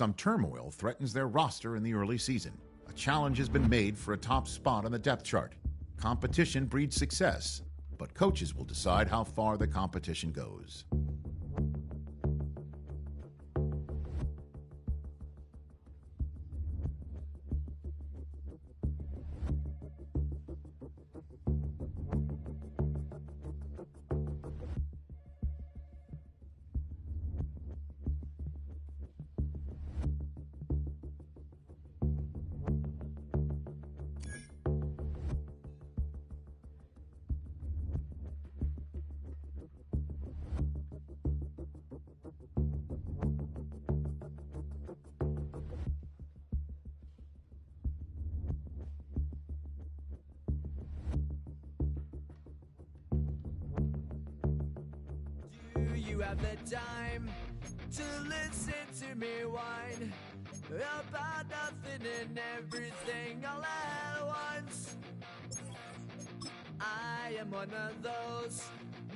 some turmoil threatens their roster in the early season. A challenge has been made for a top spot on the depth chart. Competition breeds success, but coaches will decide how far the competition goes. Have the time to listen to me whine about nothing and everything all at once. I am one of those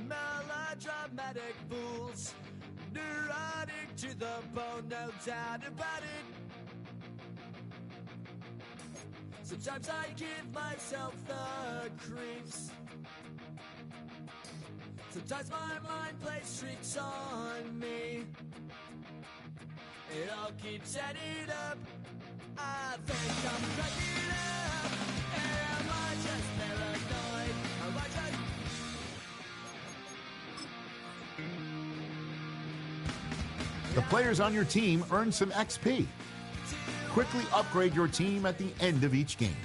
melodramatic fools, neurotic to the bone, no doubt about it. Sometimes I give myself the creeps. Sometimes my mind plays tricks on me. It all keeps adding up. I think I'm cracking up. Am I just paranoid? Am I just... The players on your team earn some XP. Quickly upgrade your team at the end of each game.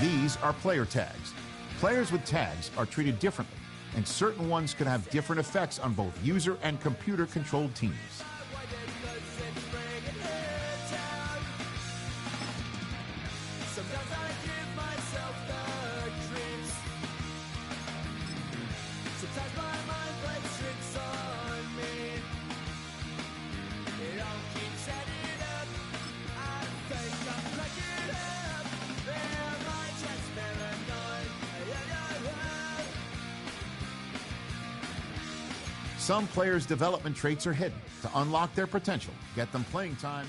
These are player tags. Players with tags are treated differently, and certain ones can have different effects on both user and computer-controlled teams. Some players' development traits are hidden. To unlock their potential, get them playing time.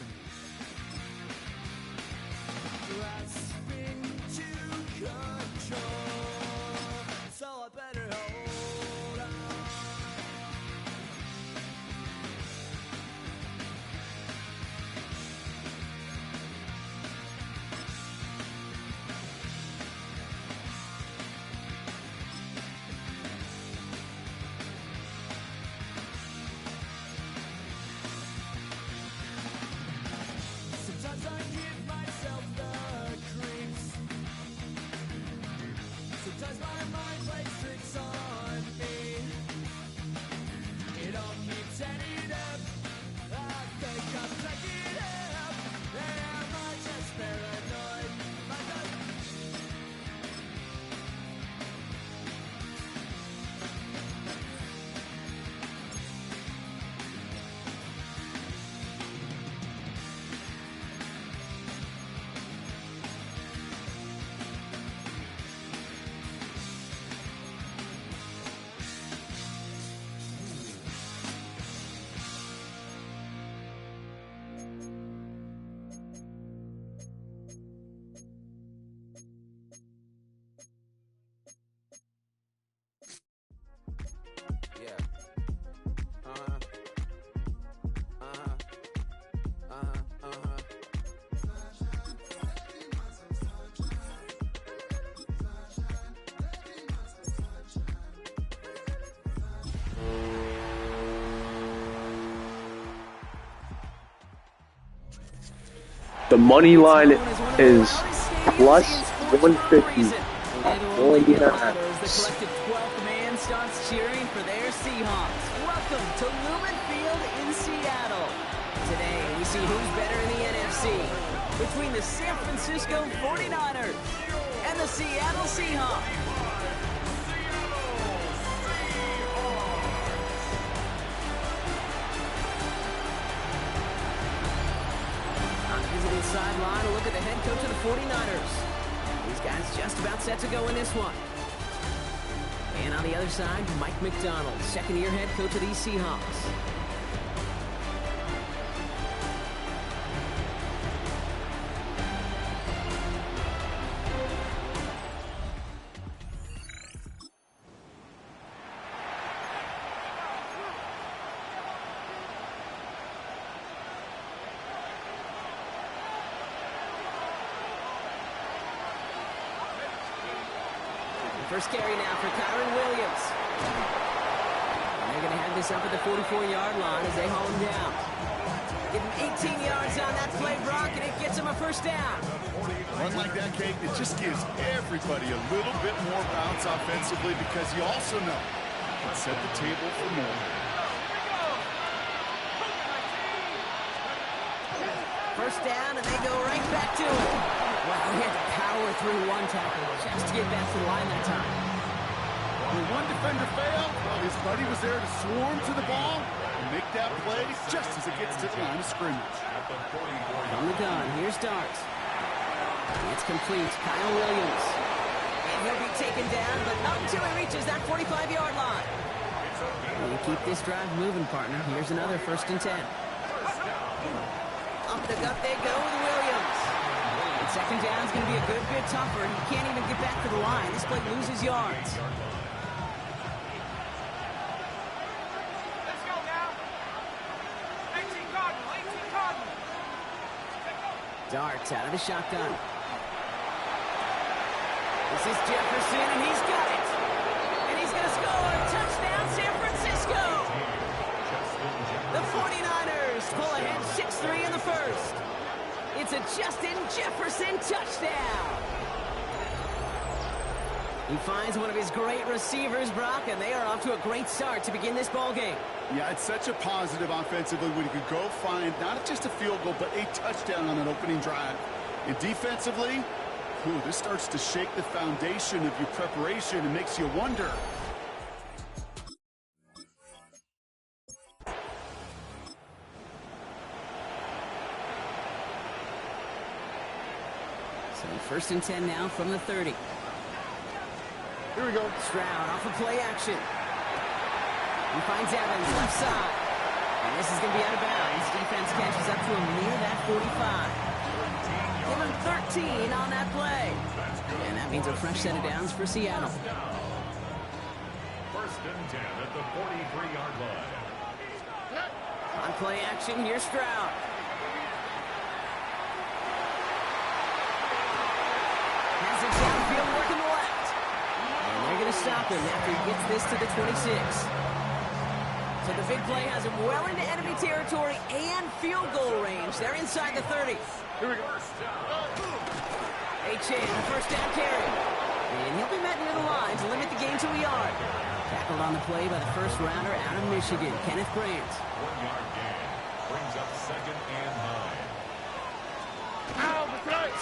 The money line is plus 150. Only get a half. The collective 12th man starts cheering for their Seahawks. Welcome to Lumen Field in Seattle. Today we see who's better in the NFC between the San Francisco 49ers and the Seattle Seahawks. Sideline, a look at the head coach of the 49ers. These guys just about set to go in this one. And on the other side, Mike McDonald, second-year head coach of these Seahawks. First carry now for Kyren Williams. And they're going to have this up at the 44-yard line as they haul him down. Give him 18 yards on that play, Brock, and it gets him a first down. Run like that, Kate, it just gives everybody a little bit more bounce offensively because you also know it can set the table for more. First down, and they go right back to it. Wow, he had to power through one tackle just to get back to the line that time. When one defender failed, his buddy was there to swarm to the ball and make that play just as it gets to the line of scrimmage. From the gun, here's Dart. It's complete. Kyle Williams. And he'll be taken down, but not until he reaches that 45-yard line. And keep this drive moving, partner. Here's another 1st and 10. Up the gut they go with Williams. And second down is going to be a good bit tougher. He can't even get back to the line. This play loses yards. Let's go now. 18 Cardinal, 18 Cardinal. Dart out of the shotgun. This is Jefferson, and he's got it. And he's going to score. Touchdown, San Francisco. The 49ers pull ahead 6-3 in the first. It's a Justin Jefferson touchdown. He finds one of his great receivers, Brock, and they are off to a great start to begin this ball game. Yeah, it's such a positive offensively when you could go find not just a field goal, but a touchdown on that opening drive. And defensively, this starts to shake the foundation of your preparation and makes you wonder. So 1st and 10 now from the 30. Here we go. Stroud off of play action. He finds Evans left side. And this is going to be out of bounds. Defense catches up to him near that 45. Give him 13 on that play. And that means a fresh set of downs for Seattle. 1st and 10 at the 43-yard line. On play action, here's Stroud. Has it downfield working left. And they're going to stop him after he gets this to the 26. So the big play has him well into enemy territory and field goal range. They're inside the 30. Here we go. Achane, the 1st down carry. And he'll be met near the line to limit the gain to a yard. Tackled on the play by the 1st-rounder out of Michigan, Kenneth Grant. 1-yard gain. Brings up 2nd and 9.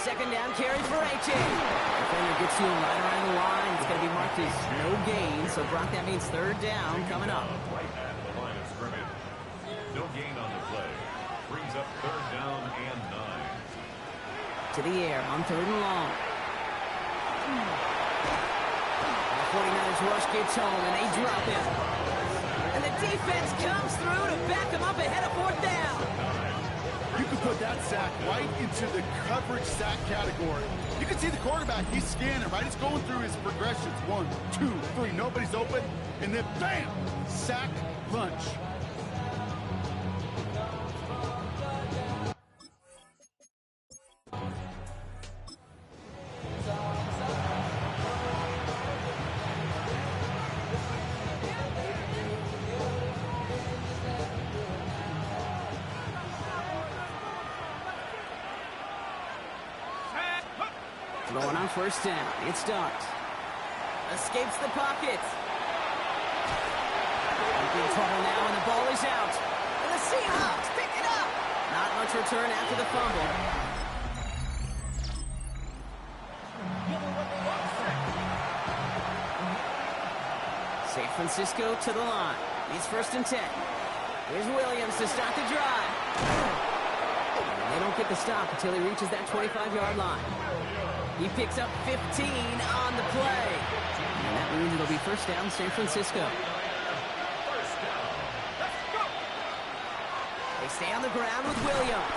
2nd down carry for Achane. Defender gets to him right around the line. It's going to be marked as no gain. So, Brock, that means 3rd down coming up. Right at the line of scrimmage. No gain on the play. Brings up 3rd down and 9. To the air on 3rd and long. The 49ers rush gets home, and they drop him. And the defense comes through to back him up ahead of 4th down. You can put that sack right into the coverage sack category. You can see the quarterback, he's scanning, right? He's going through his progressions. 1, 2, 3, nobody's open. And then, bam, sack, punch. Going on 1st down. It's Dart. Escapes the pocket. Big trouble now, and the ball is out. And the Seahawks pick it up. Not much return after the fumble. San Francisco to the line. It's 1st and 10. Here's Williams to start the drive. And they don't get the stop until he reaches that 25-yard line. He picks up 15 on the play. And that means it'll be 1st down San Francisco. They stay on the ground with Williams.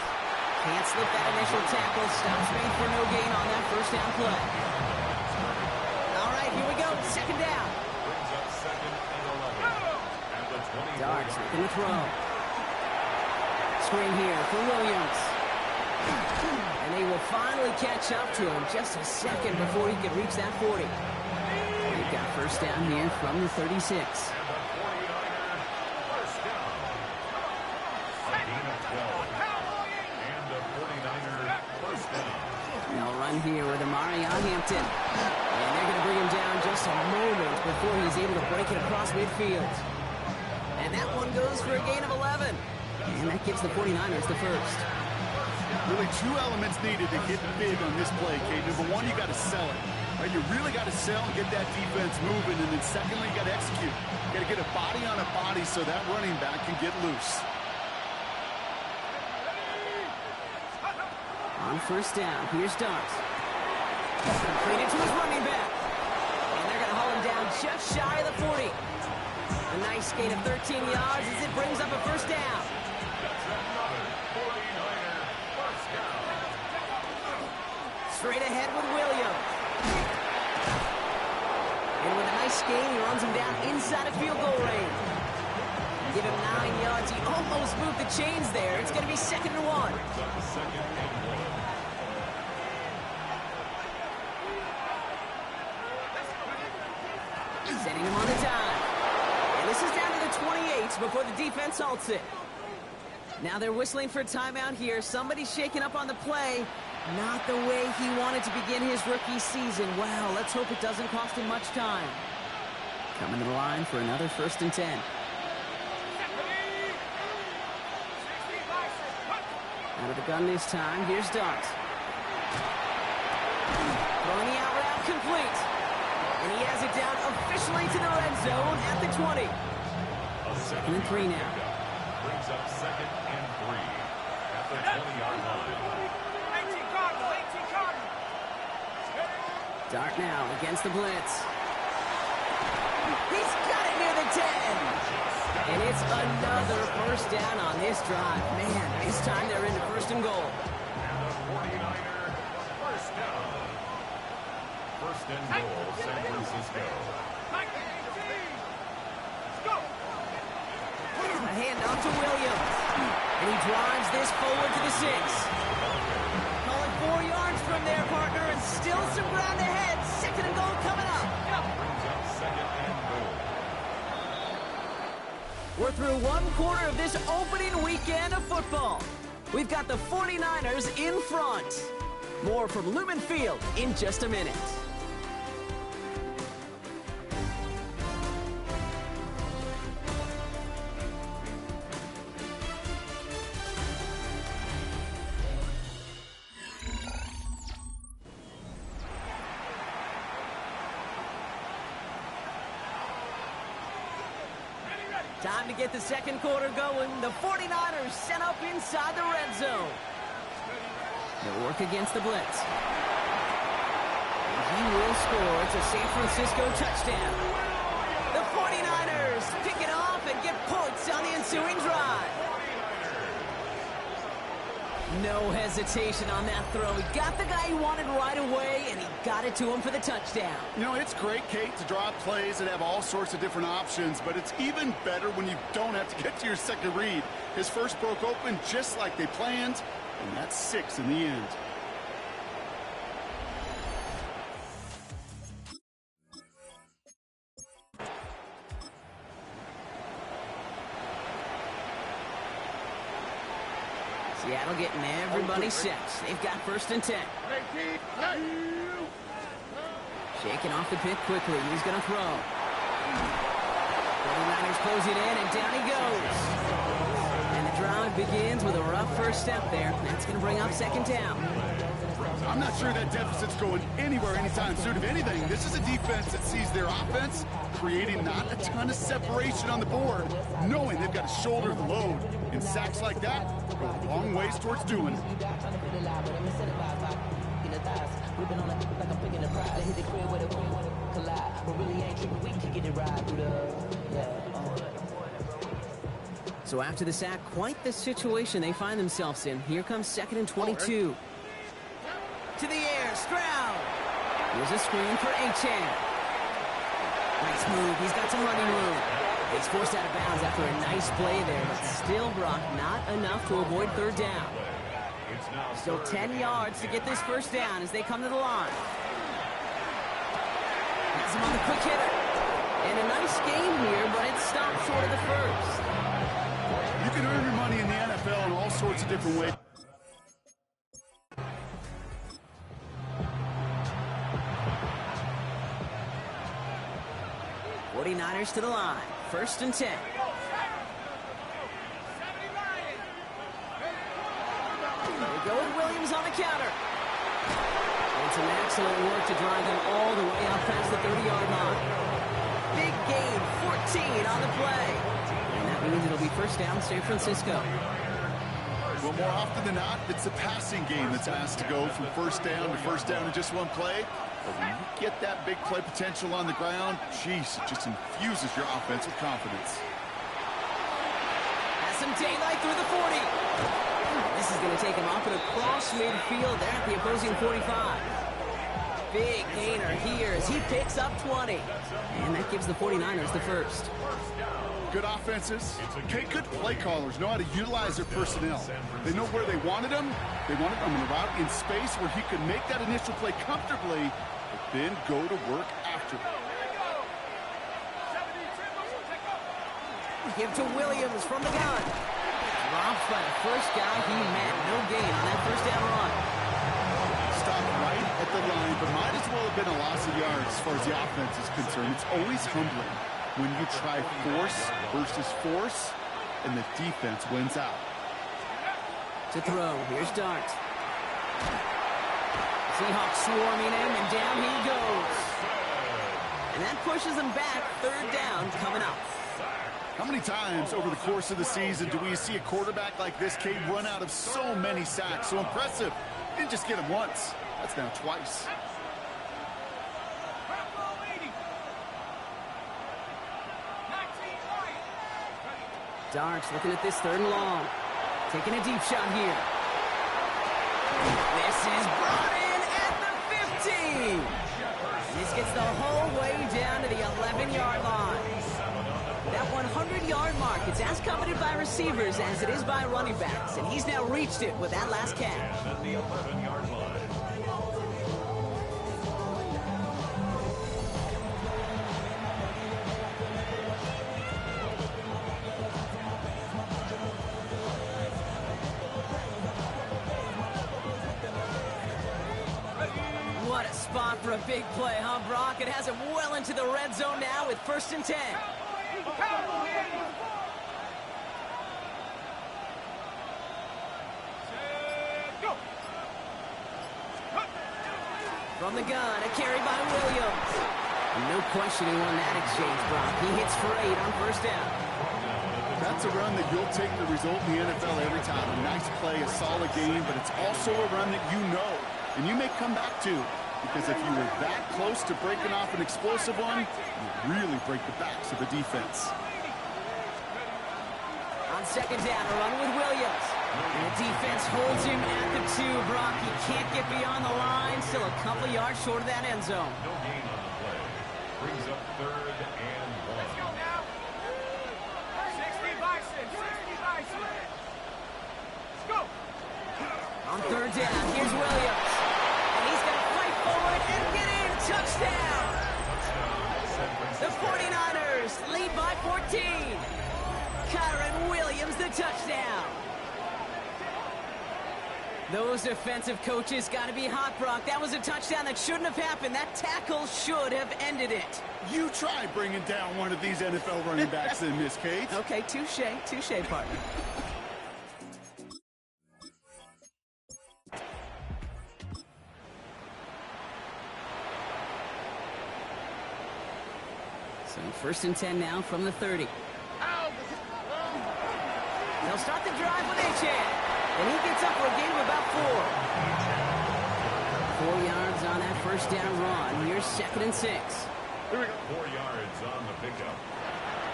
Can't slip that initial tackle. Stops made for no gain on that 1st down play. All right, here we go. 2nd down. Brings up 2nd and 11. At the 20. Darts in the throw. Screen here for Williams. And they will finally catch up to him just a second before he can reach that 40. He First down here from the 36. And the 49ers first down. A gain of 12. And the 49ers first down. They'll run here with Amari Hampton. And they're going to bring him down just a moment before he's able to break it across midfield. And that one goes for a gain of 11. And that gives the 49ers the first. Really, two elements needed to get big on this play, Kate. Number one, you got to sell it. Right? You really got to sell and get that defense moving. And then secondly, you got to execute. You got to get a body on a body so that running back can get loose. On first down, here's Dart. Completed to his running back. And they're going to haul him down just shy of the 40. A nice gain of 13 yards as it brings up a first down. Straight ahead with Williams. And with a nice gain, he runs him down inside of field goal range. Give him 9 yards. He almost moved the chains there. It's going to be 2nd and 1. Setting him on the dime. And this is down to the 28 before the defense halts it. Now they're whistling for a timeout here. Somebody's shaking up on the play. Not the way he wanted to begin his rookie season. Well, let's hope it doesn't cost him much time. Coming to the line for another 1st and 10. Out of the gun this time. Here's Dart. Throwing the out route complete. And he has it down officially to the red zone at the 20. 2nd and 3 now. Brings up 2nd and 3 at the 20-yard line. 18 Cardinal, 18 Cardinal. Dart now against the blitz. He's got it near the 10. And it's another first down on this drive. Man, this time they're into 1st and goal. And the 49er first down. 1st and goal, San Francisco. 19, let's go. A handoff to Williams. And he drives this forward to the 6. Calling 4 yards from their partner and still some ground ahead. 2nd and goal coming up. Brings up 2nd and goal. We're through 1 quarter of this opening weekend of football. We've got the 49ers in front. More from Lumen Field in just a minute. Time to get the 2nd quarter going. The 49ers set up inside the red zone. They'll work against the blitz. And he will score. It's a San Francisco touchdown. The 49ers pick it off and get points on the ensuing drive. No hesitation on that throw. He got the guy he wanted right away, and he got it to him for the touchdown. You know, it's great, Kate, to draw plays that have all sorts of different options, but it's even better when you don't have to get to your second read. His first broke open just like they planned, and that's 6 in the end. Seattle getting everybody set. They've got 1st and 10. Shaking off the pick quickly. He's going to throw. 49ers closing in, and down he goes. And the drive begins with a rough first step there. That's going to bring up 2nd down. I'm not sure that deficit's going anywhere anytime soon. If anything, this is a defense that sees their offense creating not a ton of separation on the board, knowing they've got to shoulder the load. And sacks like that go a long ways towards doing it. So after the sack, quite the situation they find themselves in. Here comes 2nd and 22. To the air, Stroud. Here's a screen for Achane. Nice move. He's got some running room. He's forced out of bounds after a nice play there, but still, Brock, not enough to avoid 3rd down. Still 10 yards to get this first down as they come to the line. Has him on the quick hitter. short of the first. You can earn your money in the NFL in all sorts of different ways. 49ers to the line. 1st and 10. They go with Williams on the counter. And some excellent work to drive them all the way out past the 30-yard line. Big gain, 14 on the play. And that means it'll be 1st down San Francisco. Well, more often than not, it's the passing game that's asked to go from 1st down to 1st down in just one play. But when you get that big play potential on the ground, geez, it just infuses your offense with confidence. Has some daylight through the 40. This is going to take him off and across midfield there at the opposing 45. Big gainer here as he picks up 20. And that gives the 49ers the first. Good offenses, okay, good play callers know how to utilize their personnel. They know where they wanted them. They wanted them in a route in space where he could make that initial play comfortably, but then go to work after. Give to Williams from the gun. Dropped by the first guy he met. No gain on that 1st down run. Stopped right at the line, but might as well have been a loss of yards as far as the offense is concerned. It's always humbling when you try force versus force, and the defense wins out. To throw, here's Dart. Seahawks swarming him, and down he goes. And that pushes him back. 3rd down coming up. How many times over the course of the season do we see a quarterback like this kid run out of so many sacks? So impressive. Didn't just get him once. That's now twice. Darks looking at this 3rd and long. Taking a deep shot here. This is brought in at the 15. And this gets the whole way down to the 11-yard line. That 100-yard mark, it's as coveted by receivers as it is by running backs. And he's now reached it with that last catch. At the 11-yard line. What a spot for a big play, huh, Brock? It has him well into the red zone now with 1st and 10. From the gun, a carry by Williams. No questioning on that exchange, Brock. He hits for 8 on 1st down. That's a run that you'll take the result in the NFL every time. A nice play, a solid game, but it's also a run that you know and you may come back to, because if you were that close to breaking off an explosive one, you really break the backs of the defense. On 2nd down, a run with Williams. And the defense holds him at the 2. Brock, he can't get beyond the line. Still a couple yards short of that end zone. No gain on the play. Brings up 3rd and 1. Let's go now. 60 Bison. 60 Bison. Let's go. On 3rd down, here's Williams. And he's going to fight forward and get in. Touchdown. The 49ers lead by 14. Kyren Williams, the touchdown. Those defensive coaches got to be hot, Brock. That was a touchdown that shouldn't have happened. That tackle should have ended it. You try bringing down one of these NFL running backs in this case. Okay, touche, partner. So 1st and 10 now from the 30. They'll start the drive with Achane. And he gets up for a gain of about 4. 4 yards on that 1st down run. Here's 2nd and 6. Here we go. 4 yards on the pickup.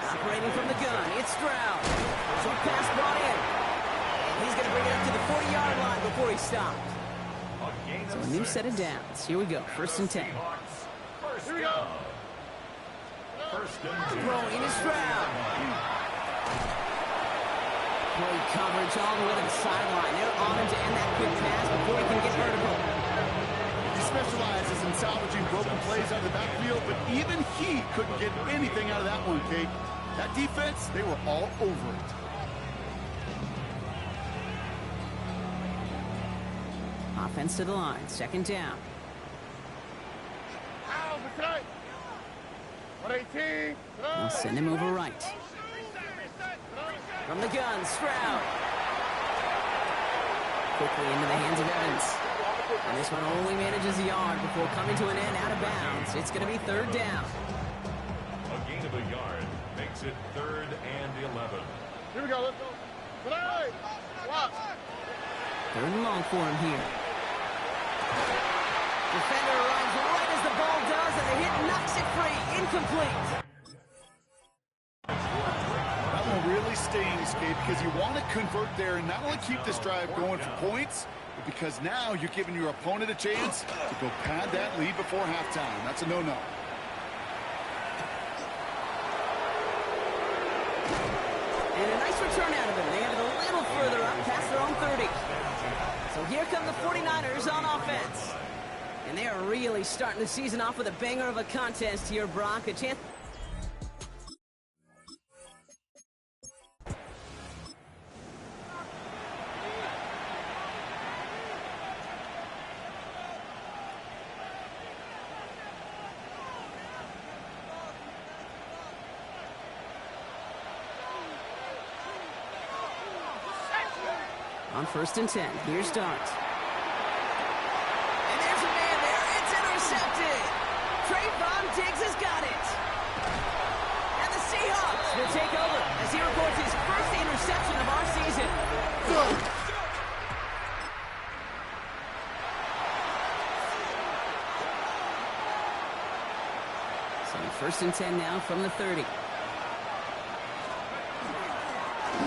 Operating from the gun, it's Stroud. Short pass brought in. And he's going to bring it up to the 40-yard line before he stopped. So a new set of downs. Here we go, 1st and 10. Here we go. 1st and 10. Throwing is Stroud. Great coverage all the way to the sideline. They're on him to end that quick pass before he can get vertical. He specializes in salvaging broken plays out of the backfield, but even he couldn't get anything out of that one, Kate. That defense, they were all over it. Offense to the line, second down. They'll send him over right. From the gun, Stroud. Quickly into the hands of Evans. And this one only manages a yard before coming to an end out of bounds. It's going to be third down. A gain of a yard makes it 3rd and 11. Here we go, let's go. Third and long for him here. Defender arrives right as the ball does, and the hit knocks it free. Incomplete. That one really stings, Gabe, because you want to convert there and not only keep this drive going for points, but because now you're giving your opponent a chance to go pad that lead before halftime. That's a no-no. And a nice return out of him. They have it a little further up past their own 30. So here come the 49ers on offense. And they are really starting the season off with a banger of a contest here, Brock. A chance. On 1st and 10, here's Dart. And there's a man there. It's intercepted. Trayvon Diggs has got it. And the Seahawks will take over as he records his first interception of our season. So 1st and 10 now from the 30.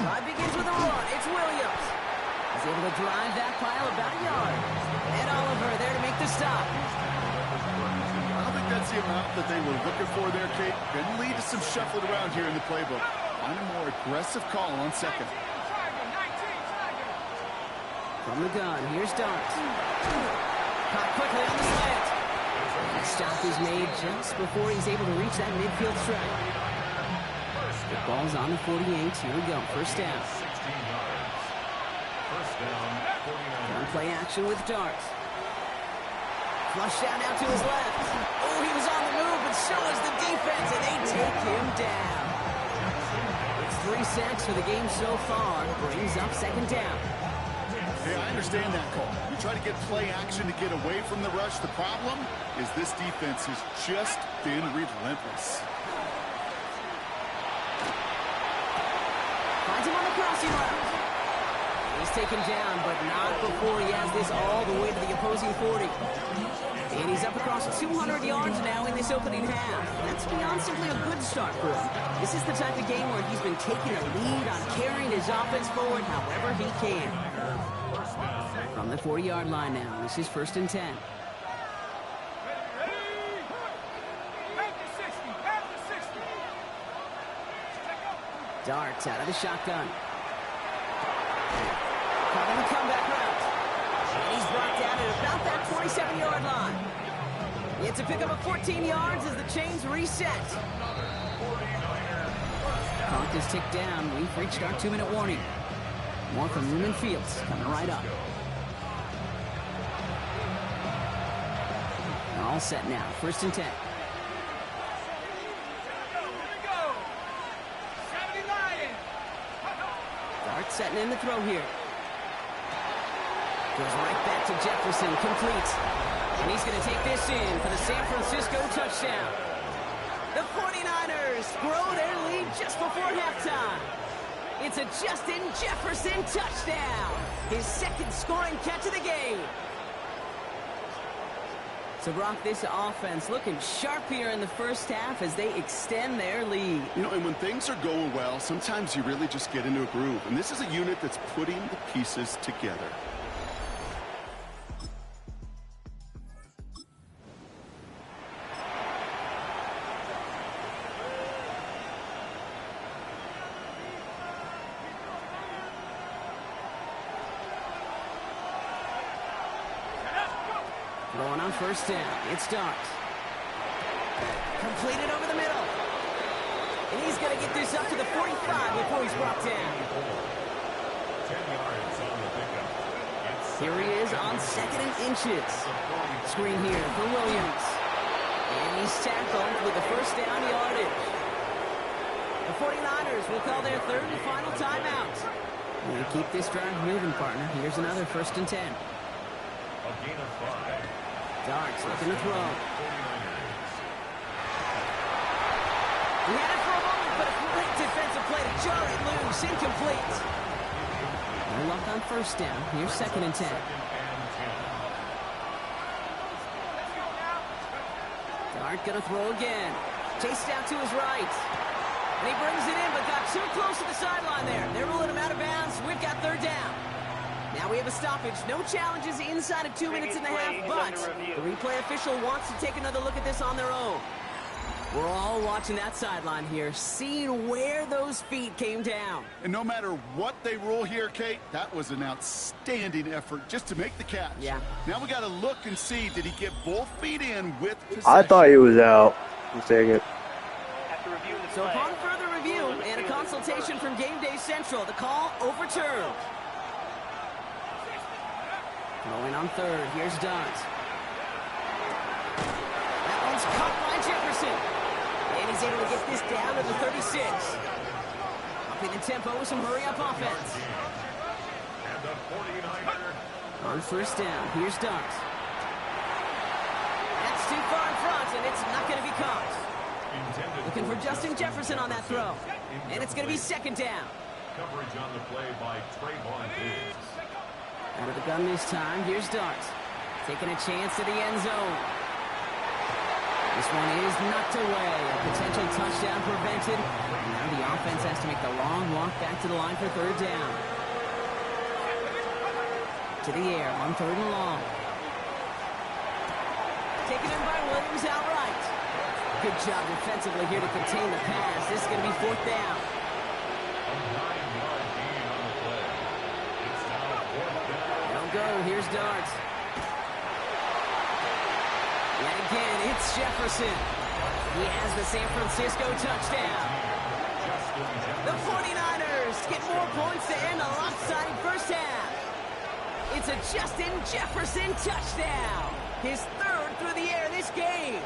Drive begins with a run. It's Williams. He's able to drive that pile about a yard. And Oliver there to make the stop. I don't think that's the amount that they were looking for there, Kate. Going to lead to some shuffling around here in the playbook. Find a more aggressive call on second. From the gun, here's Dart. Caught quickly on the slant. That stop is made just before he's able to reach that midfield strike. The ball's on the 48. Here we go. First down. 16 yards. First down, 49ers. Play action with Dart. Flush down out to his left. Oh, he was on the move, but so was the defense, and they take him down. It's 3 sacks for the game so far. Brings up second down. Hey, I understand that call. You try to get play action to get away from the rush. The problem is this defense has just been relentless. Finds him on the crossing route. He's taken down, but not before he has this all the way to the opposing 40. And he's up across 200 yards now in this opening half. That's beyond simply a good start for him. This is the type of game where he's been taking a lead on carrying his offense forward however he can. From the 40-yard line now, this is 1st and 10. Darts out of the shotgun. Covering the comeback route. And he's brought down at about that 27-yard line. It's a pickup of 14 yards as the chains reset. Clock is ticked down. We've reached our 2-minute warning. More from Lumen Fields coming right up. All set now. 1st and 10. Dart setting in the throw here. Goes right back to Jefferson, complete. And he's going to take this in for the San Francisco touchdown. The 49ers grow their lead just before halftime. It's a Justin Jefferson touchdown. His 2nd scoring catch of the game. So, Brock, this offense looking sharp here in the first half as they extend their lead. You know, and when things are going well, sometimes you really just get into a groove. And this is a unit that's putting the pieces together. Going on 1st down. It's Dart. Completed over the middle. And he's going to get this up to the 45 before he's brought down. 10 yards on the pickup. Here he is on 2nd and inches. Screen here for Williams. And he's tackled with the first down yardage. The 49ers will call their 3rd and final timeout. We'll keep this drive moving, partner. Here's another 1st and 10. A gain of 5. Darts looking to throw. 49ers. He had it for a moment, but a great defensive play to jar it loose. Incomplete. No luck on 1st down. Here's 2nd and 10. Dart gonna throw again. Chased out to his right. And he brings it in, but got too close to the sideline there. They're ruling him out of bounds. We've got 3rd down. Now we have a stoppage. No challenges inside of 2 minutes and a half, but the replay official wants to take another look at this on their own. We're all watching that sideline here, seeing where those feet came down. And no matter what they rule here, Kate, that was an outstanding effort just to make the catch. Yeah. Now we got to look and see, did he get both feet in with possession? I thought he was out. Just a second. So upon further review and a consultation from Game Day Central, the call overturned. Going on 3rd, here's Dart. That one's caught by Jefferson. And he's able to get this down to the 36. Upping the tempo with some hurry-up offense. And the 49er. On 1st down, here's Dart. That's too far in front, and it's not going to be caught. Looking for Justin Jefferson on that throw. And it's going to be 2nd down. Coverage on the play by Trayvon Diggs. Out of the gun this time, here's Dart. Taking a chance to the end zone. This one is knocked away. A potential touchdown prevented. Now the offense has to make the long walk back to the line for 3rd down. To the air on 3rd and long. Taken in by Williams outright. Good job defensively here to contain the pass. This is going to be 4th down. A 9-yard gain on the play. It's now 4th down. They'll go. Here's Dart. Yet again, it's Jefferson. He has the San Francisco touchdown. The 49ers get more points to end a lopsided first half. It's a Justin Jefferson touchdown. His 3rd through the air this game.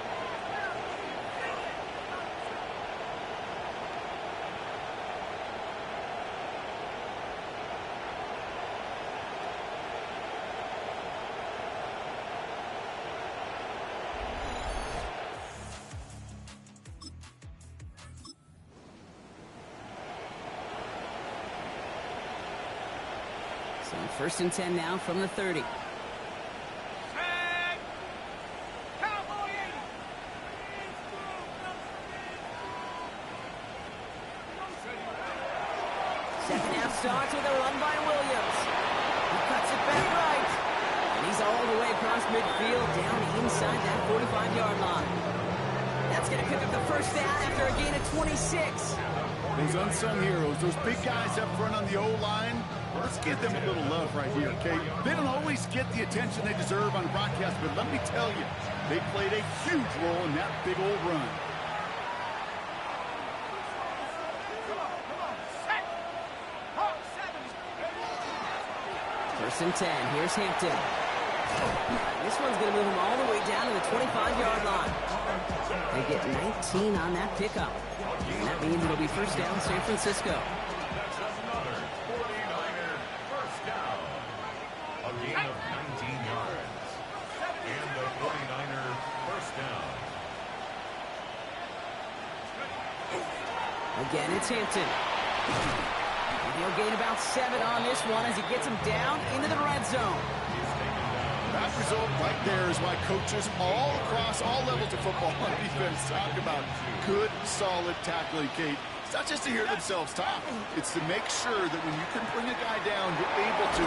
So 1st and 10 now from the 30. Second half starts with a run by Williams. He cuts it back right. And he's all the way across midfield down inside that 45-yard line. That's going to pick up the 1st down after a gain of 26. Those unsung heroes, those big guys up front on the O-line, let's give them a little love right here, okay? They don't always get the attention they deserve on broadcast, but let me tell you, they played a huge role in that big old run. First and 10. Here's Hampton. This one's going to move him all the way down to the 25-yard line. They get 19 on that pickup. And that means it'll be 1st down San Francisco. That's another 49er first down. A gain of 19 yards. And the 49er first down. Again, it's Hampton. And he'll gain about 7 on this one as he gets him down into the red zone. That result right there is why coaches all across all levels of football on defense talk about good, solid tackling, Kate. It's not just to hear themselves talk. It's to make sure that when you can bring a guy down, you're able to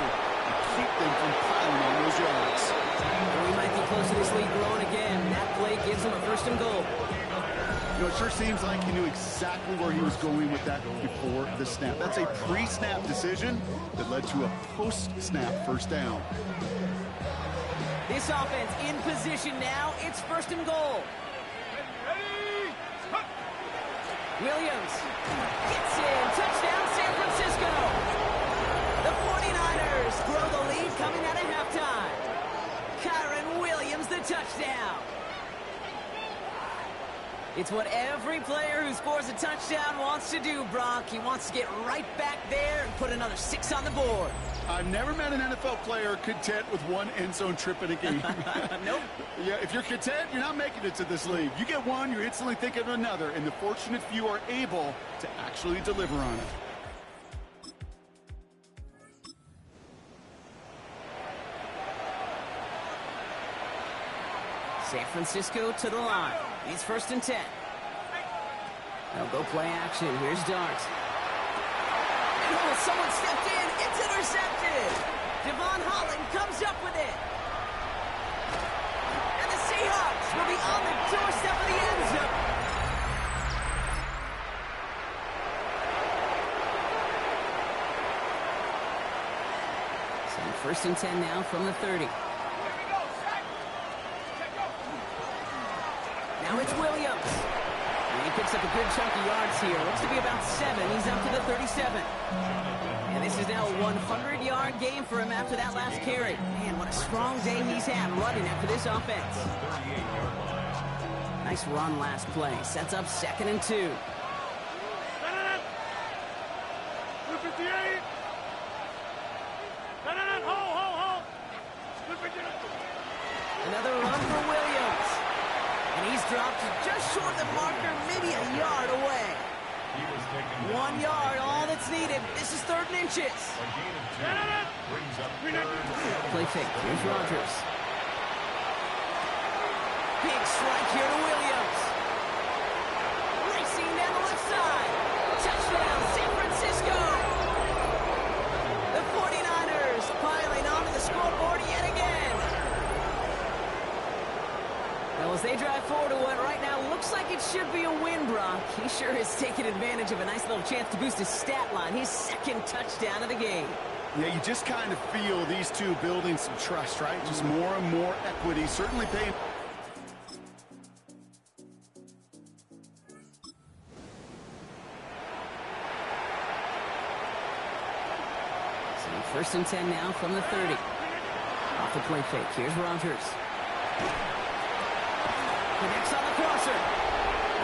keep them from piling on those yards. And we might be close to this lead growing again. That play gives him a 1st and goal. You know, it sure seems like he knew exactly where he was going with that before the snap. That's a pre-snap decision that led to a post-snap 1st down. This offense in position now. It's 1st and goal. Williams gets in. Touchdown, San Francisco. The 49ers grow the lead coming out of halftime. Kyren Williams, the touchdown. It's what every player who scores a touchdown wants to do, Brock. He wants to get right back there and put another 6 on the board. I've never met an NFL player content with one end zone trip in a game. Nope. Yeah, if you're content, you're not making it to this league. You get one, you're instantly thinking of another, and the fortunate few are able to actually deliver on it. San Francisco to the line. It's 1st and 10. They'll go play action. Here's Dart. Oh, someone stepped in. It's intercepted. Devon Holland comes up with it. And the Seahawks will be on the doorstep of the end zone. So 1st and 10 now from the 30. Now it's Williams. And he picks up a good chunk of yards here. Looks to be about 7. He's up to the 37. And this is now a 100-yard game for him after that last carry. Man, what a strong day he's had running after this offense. Nice run last play. Sets up 2nd and 2. 258. Another run for Williams. And he's dropped just short of the marker, maybe a yard away. 1 yard, all that's needed. This is 3rd and inches. Play fake. Here's Rodgers. Big strike here to Williams. Racing down the left side. Touchdown, San Francisco. The 49ers piling onto the scoreboard yet again. Well, as they drive forward to what right now looks like it should be a win, Brock. He sure has taken advantage of a nice little chance to boost his stat line. His 2nd touchdown of the game. Yeah, you just kind of feel these two building some trust, right? Just more and more equity, certainly paying. So 1st and 10 now from the 30. Off the play fake. Here's Rodgers. Connects on the crosser.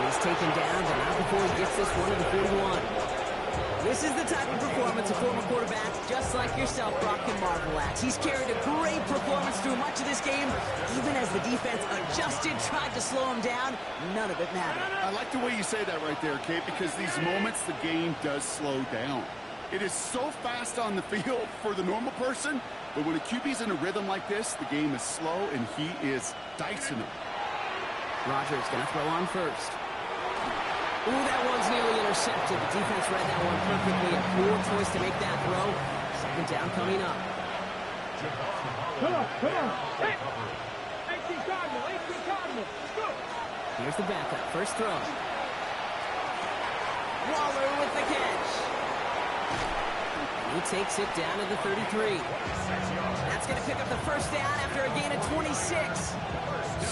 He's taken down, but not before he gets this one to the 41. This is the type of performance a former quarterback, just like yourself, Brock, can marvel at. He's carried a great performance through much of this game. Even as the defense adjusted, tried to slow him down, none of it mattered. I like the way you say that right there, Kate, because these moments the game does slow down. It is so fast on the field for the normal person, but when a QB's in a rhythm like this, the game is slow, and he is dicing them. Rodgers going to throw on first. Ooh, that one's nearly intercepted. The defense read that one perfectly. A poor choice to make that throw. 2nd down coming up. Come on. 18 Cardinal. Go. Here's the backup. First throw. Waller with the catch. He takes it down to the 33. That's going to pick up the 1st down after a gain of 26.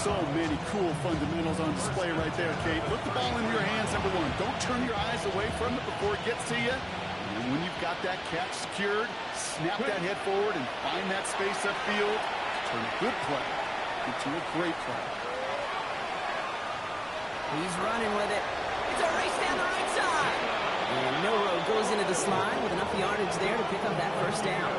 So many cool fundamentals on display right there, Kate. Put the ball in your hands, number 1. Don't turn your eyes away from it before it gets to you. And when you've got that catch secured, snap that head forward and find that space upfield. Turn a good play into a great play. He's running with it. It's a race down the right side. And Milroe goes into the slide with enough yardage there to pick up that 1st down.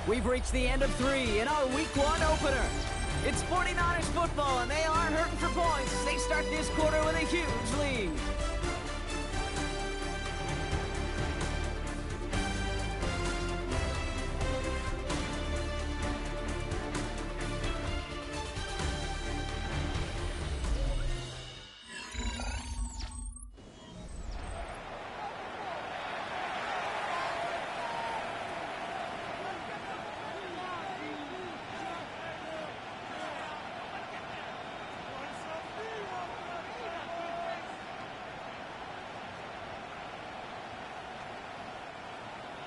We've reached the end of 3 in our Week 1 opener. It's 49ers football, and they are hurting for points. They start this quarter with a huge lead.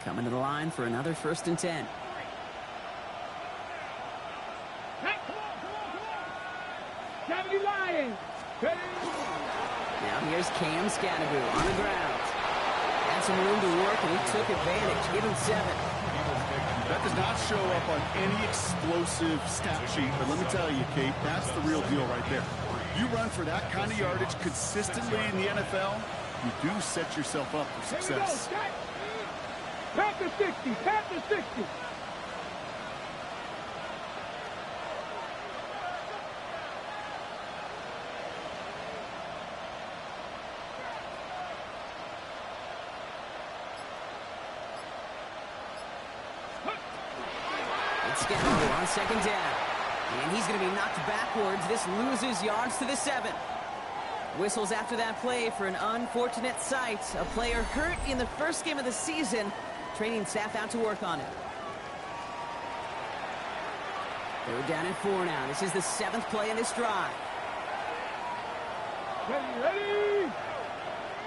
Coming to the line for another 1st and 10. 70 Lions. Ready? Now here's Cam Scattergood on the ground. Had some room to work, and he took advantage. Give him 7. That does not show up on any explosive stat sheet, but let me tell you, Kate, that's the real deal right there. You run for that kind of yardage consistently in the NFL, you do set yourself up for success. Pass to 60. Pass to 60. Scattergood on second down. And he's going to be knocked backwards. This loses yards to the 7. Whistles after that play for an unfortunate sight. A player hurt in the first game of the season. Training staff out to work on it. They're down at 4 now. This is the 7th play in this drive. Ready?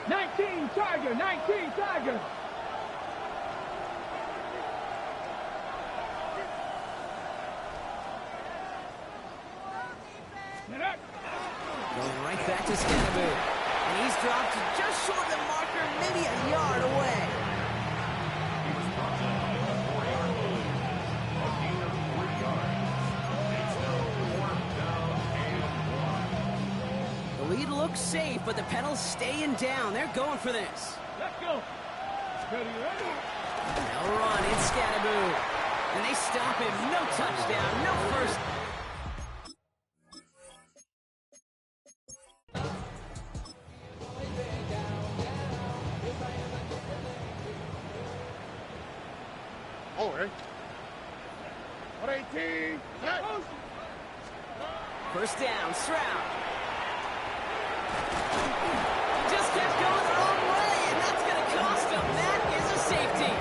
19 Tiger. 19 Tiger. Going right back to Scattergood. And he's dropped just short of the marker, maybe a yard away. He was brought down on a 4-yard move. A gain of 3 yards. It's now 4th down and 1. The lead looks safe, but the Pedals staying down. They're going for this. Let's go. Ready? No run, it's Scattergood. And they stop him. No touchdown, no first. First down, Stroud. Just kept going the wrong way, and that's going to cost him. That is a safety.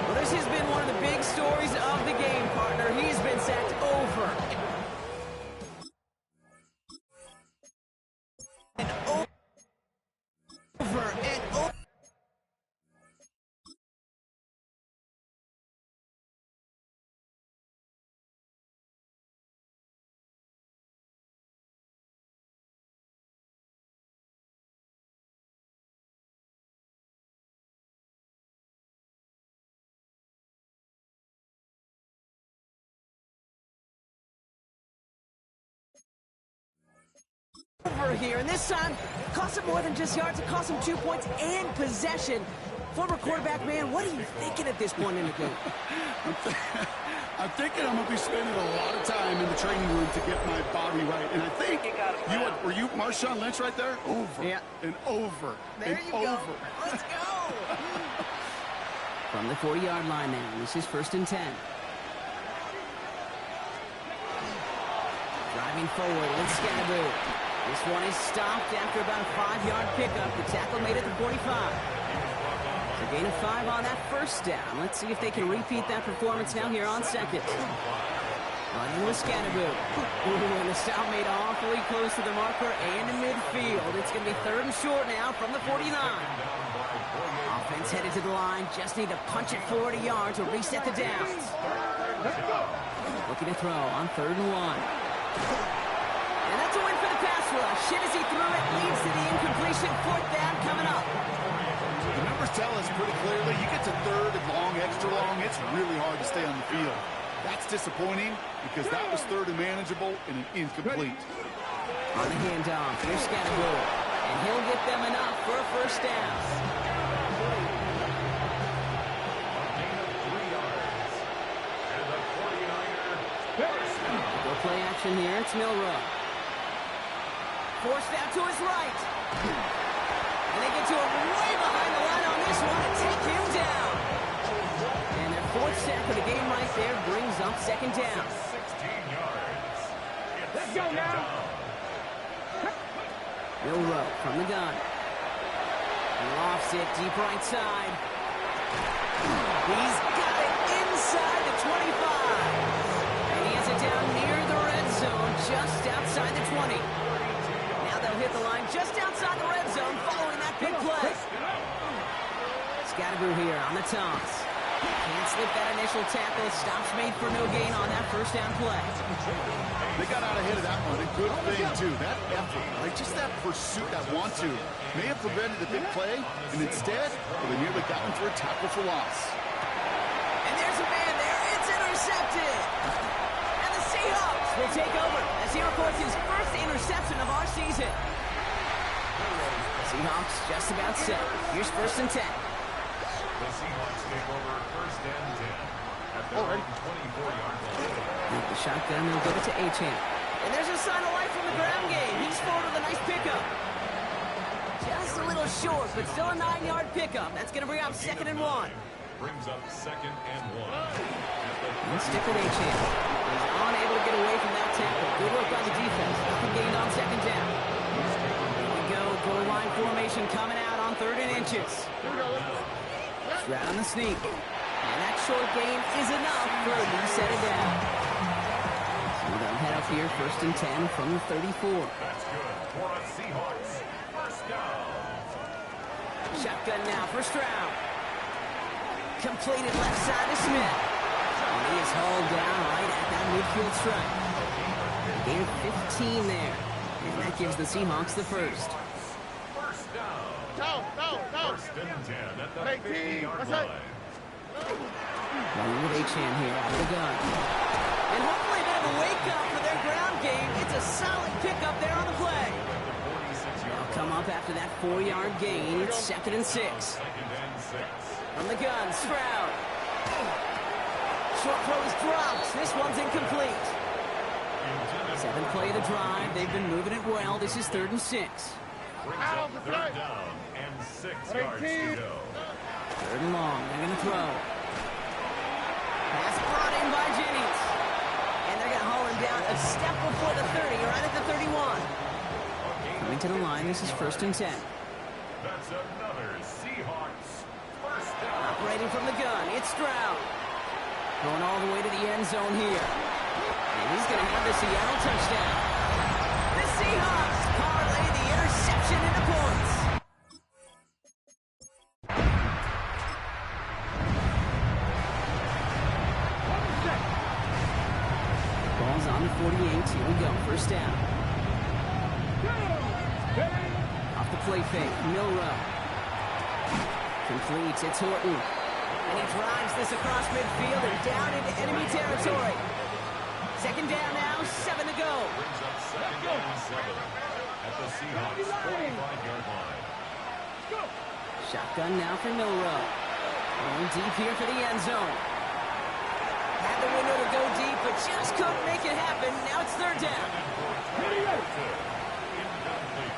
Well, this has been one of the big stories of the game, partner. He's been sacked over and over and over. Over here, and this time cost him more than just yards. It cost him 2 points and possession. Former quarterback, man, what are you thinking at this point in the game? I'm thinking I'm going to be spending a lot of time in the training room to get my body right. And I think were you Marshawn Lynch right there? Over and over there and you over. Go. Let's go. From the 40-yard line now, this is 1st and 10. Driving forward, it's Scattergood. This one is stopped after about a 5-yard pickup. The tackle made it to 45. A gain of 5 on that first down. Let's see if they can repeat that performance now here on second. Running with Scattergood. And the stop made awfully close to the marker and in midfield. It's going to be 3rd and short now from the 49. Offense headed to the line. Just need to punch it 40 yards to reset the downs. Looking to throw on 3rd and 1. And that's a win for the pass rush. Shit as he threw it, leads to the incompletion. 4th down coming up. The numbers tell us pretty clearly, you get to 3rd and long, extra long, it's really hard to stay on the field. That's disappointing because that was 3rd and manageable and an incomplete. On the handoff, here's Scattergood. And he'll get them enough for a first down. Go play action here. It's Milroe. Forced out to his right. And they get to him way behind the line on this one and take him down. And their 4th sack of the game right there brings up 2nd down. 16 yards. Let's go now. Milroe from the gun. He lofts it deep right side. He's got it inside the 25. Down near the red zone, just outside the 20. Now they'll hit the line just outside the red zone following that big play. Scattergood here on the toss. Can't slip that initial tackle. Stops made for no gain on that first down play. They got out ahead of that one. A good thing, too. That effort, like just that pursuit, that want-to, may have prevented the big play, and instead, they nearly got him for a tackle for loss. And there's a man there. It's intercepted. And the Seahawks will take over as he records his first interception of our season. Seahawks just about set. Here's 1st and 10. The Seahawks take over 1st and 10 at their own 24-yard line. With the shotgun, they'll give it to Achane. And there's a sign of life from the ground game. He's forward with a nice pickup. Just a little short, but still a 9-yard pickup. That's going to bring up 2nd and 1. Brings up 2nd and 1. Let's stick with Achane. He's unable to get away from that tackle. Good work by the defense. Nothing gained on 2nd down. Here we go. Goal line formation coming out on 3rd and inches. Right on the sneak. And that short gain is enough for a new set of down. So they'll head up here 1st and 10 from the 34. That's good for a Seahawks. 1st down. Shotgun now for Stroud. Completed left side to Smith. And he is hauled down right at that midfield stripe. Gain of 15 there. And that gives the Seahawks the first. 1st down. No. 1st and 10 at the 50-yard line. Running with Achane here out of the gun. And hopefully a bit of a wake-up for their ground game. It's a solid pickup there on the play. They'll come up after that 4-yard gain. It's 2nd and 6. 2nd and 6. From the gun, Stroud. Short throw is dropped. This one's incomplete. 7th play of the drive. They've been moving it well. This is 3rd and 6. Brings up 3rd down and 6 yards to go. 3rd and long. They're going to throw. Pass brought in by Jennings. And they're going to haul him down a step before the 30, right at the 31. Coming to the line, this is 1st and 10. That's another Seahawks 1st down. Operating from the gun, it's Stroud. Going all the way to the end zone here. And he's going to have the Seattle touchdown. The Seahawks parlay the interception into points. Ball's on the 48. Here we go. 1st down. Off the play fake. Milrow. Completes. It's Horton. And he drives this across midfield and down into enemy territory. 2nd down now. 7 to go. Brings up 2nd and 7 at the Seahawks 45-yard line. Shotgun now for Milrow. Going deep here for the end zone. Had the window to go deep, but just couldn't make it happen. Now it's 3rd down. Incomplete.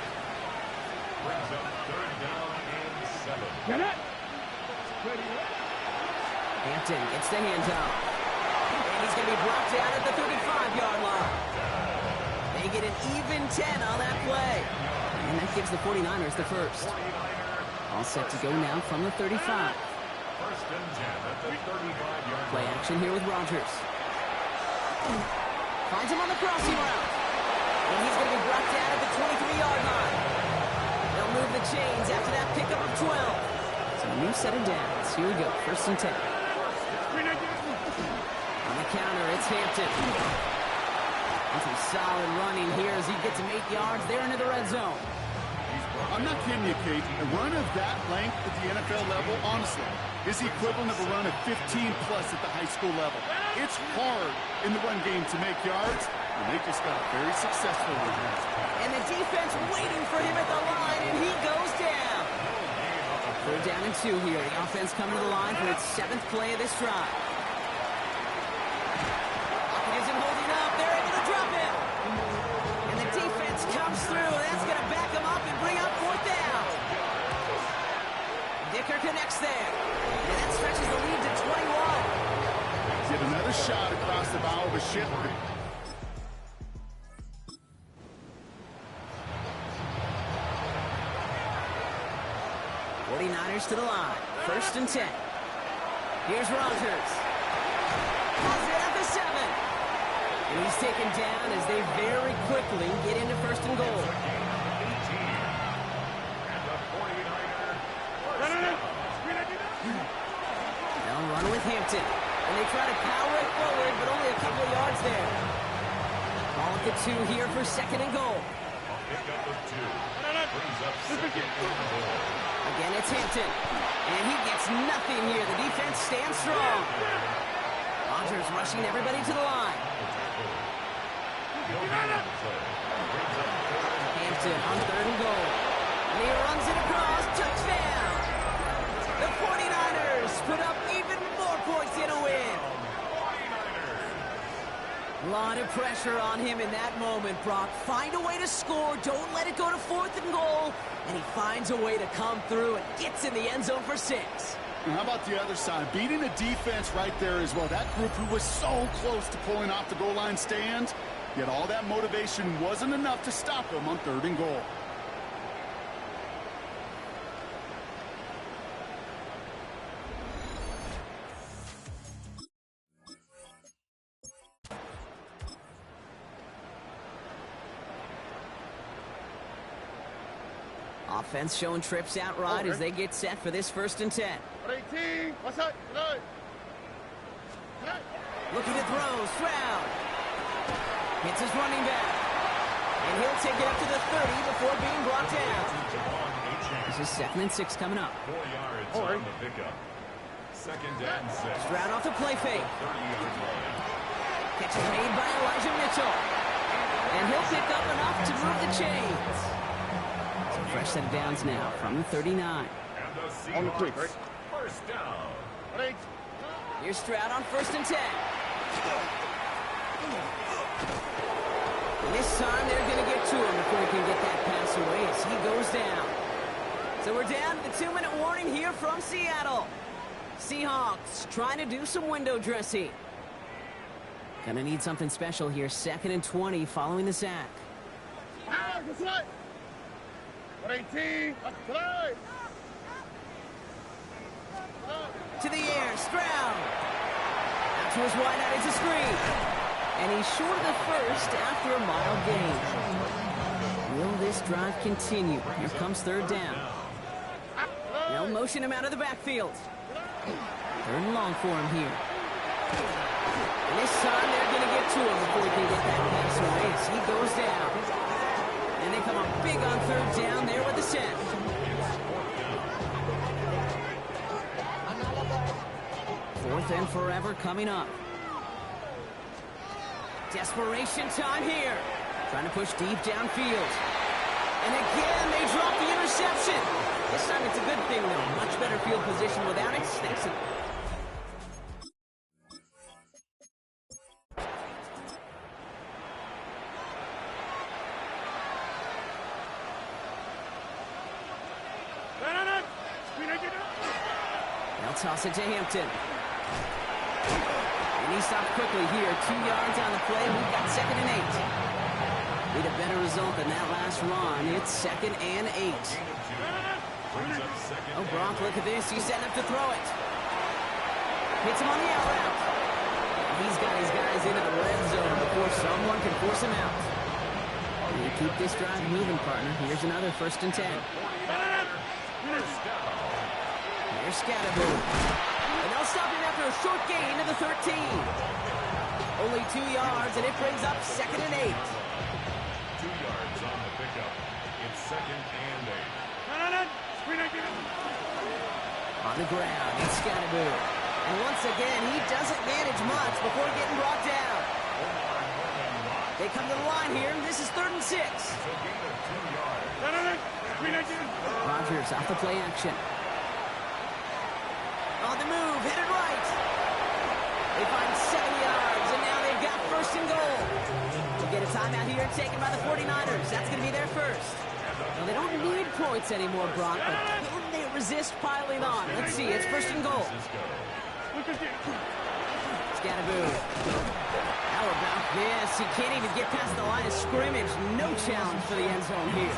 Brings up 3rd down and 7. Hampton gets the handoff. And he's going to be brought down at the 35-yard line. They get an even 10 on that play. And that gives the 49ers the first. All set to go now from the 35. 1st and 10 at the 35-yard Play line. action here with Rodgers. Finds him on the crossing route. And he's going to be brought down at the 23-yard line. They'll move the chains after that pickup of 12. So a new set of downs. Here we go. 1st and 10. On the counter, it's Hampton. And some solid running here as he gets him 8 yards there into the red zone. I'm not kidding you, Kate. A run of that length at the NFL level, honestly, is the equivalent of a run of 15-plus at the high school level. It's hard in the run game to make yards, and they just got a very successful one. And the defense waiting for him at the line, and he goes down. 3rd down and 2 here. The offense coming to the line for its 7th play of this drive. Lockett isn't holding up. They're able to drop him. And the defense comes through. That's going to back him up and bring up 4th down. Dicker connects there. And that stretches the lead to 21. Get another shot across the bow of a ship. 49ers to the line. 1st and 10. Here's Rodgers. Has it at the 7. And he's taken down as they very quickly get into 1st and goal. They'll run with Hampton. And they try to power it forward, but only a couple of yards there. Ball at the 2 here for second and goal. Pickup of 2. Brings up second and goal. Again, it's Hampton. And he gets nothing here. The defense stands strong. Rodgers rushing everybody to the line. Hampton on third and goal. And he runs it across. Touchdown! The 49ers put up even more points in a win. A lot of pressure on him in that moment, Brock. Find a way to score. Don't let it go to fourth and goal. And he finds a way to come through and gets in the end zone for 6. And how about the other side? Beating the defense right there as well. That group who was so close to pulling off the goal line stand, yet all that motivation wasn't enough to stop them on third and goal. Offense showing trips out right as they get set for this 1st and 10. Looking to throw, Stroud. Hits his running back. And he'll take it up to the 30 before being brought down. This is 2nd and 6 coming up. 4 yards on the pickup. 2nd and 6. Stroud off the play fake. 30-yard line. Catch is made by Elijah Mitchell. And he'll pick up enough to move the chains. So fresh set of downs now from the 39. And the Seahawks, first down. Here's Stroud on 1st and 10. And this time they're going to get to him before he can get that pass away as he goes down. So we're down to the 2-minute warning here from Seattle. Seahawks trying to do some window dressing. Gonna need something special here. 2nd and 20 following the sack. To the air, Stroud. Out to his wide out, it's a screen. And he's short of the first after a mild gain. Will this drive continue? Here comes 3rd down. They'll motion him out of the backfield. 3rd and long for him here. And this time they're going to get to him before he can get that pass away as he goes down. And they come up big on 3rd down there with the set. 4th and forever coming up. Desperation time here. Trying to push deep downfield. And again, they drop the interception. This time it's a good thing, though. Much better field position without it. Stinson. They'll toss it to Hampton. And he stopped quickly here. 2 yards on the play. We've got 2nd and 8. Need a better result than that last run. It's 2nd and 8. Oh, Brock, look at this. He's setting up to throw it. Hits him on the out route. He's got his guys into the red zone before someone can force him out. You keep this drive moving, partner. Here's another 1st and 10. Here's Scatterboom. And they'll stop him after a short gain to the 13. Only 2 yards, and it brings up 2nd and 8. 2 yards on the pickup. It's 2nd and 8. On the ground, it's Scatterboom. And once again, he doesn't manage much before getting brought down. They come to the line here, and this is 3rd and 6. Rodgers off the play action. On the move, headed right. They find 7 yards, and now they've got 1st and goal. They get a timeout here taken by the 49ers. That's going to be their first. Now, they don't need points anymore, Brock, but can they resist piling on? Let's see, it's 1st and goal. Scatterboom. How about this? He can't even get past the line of scrimmage. No challenge for the end zone here.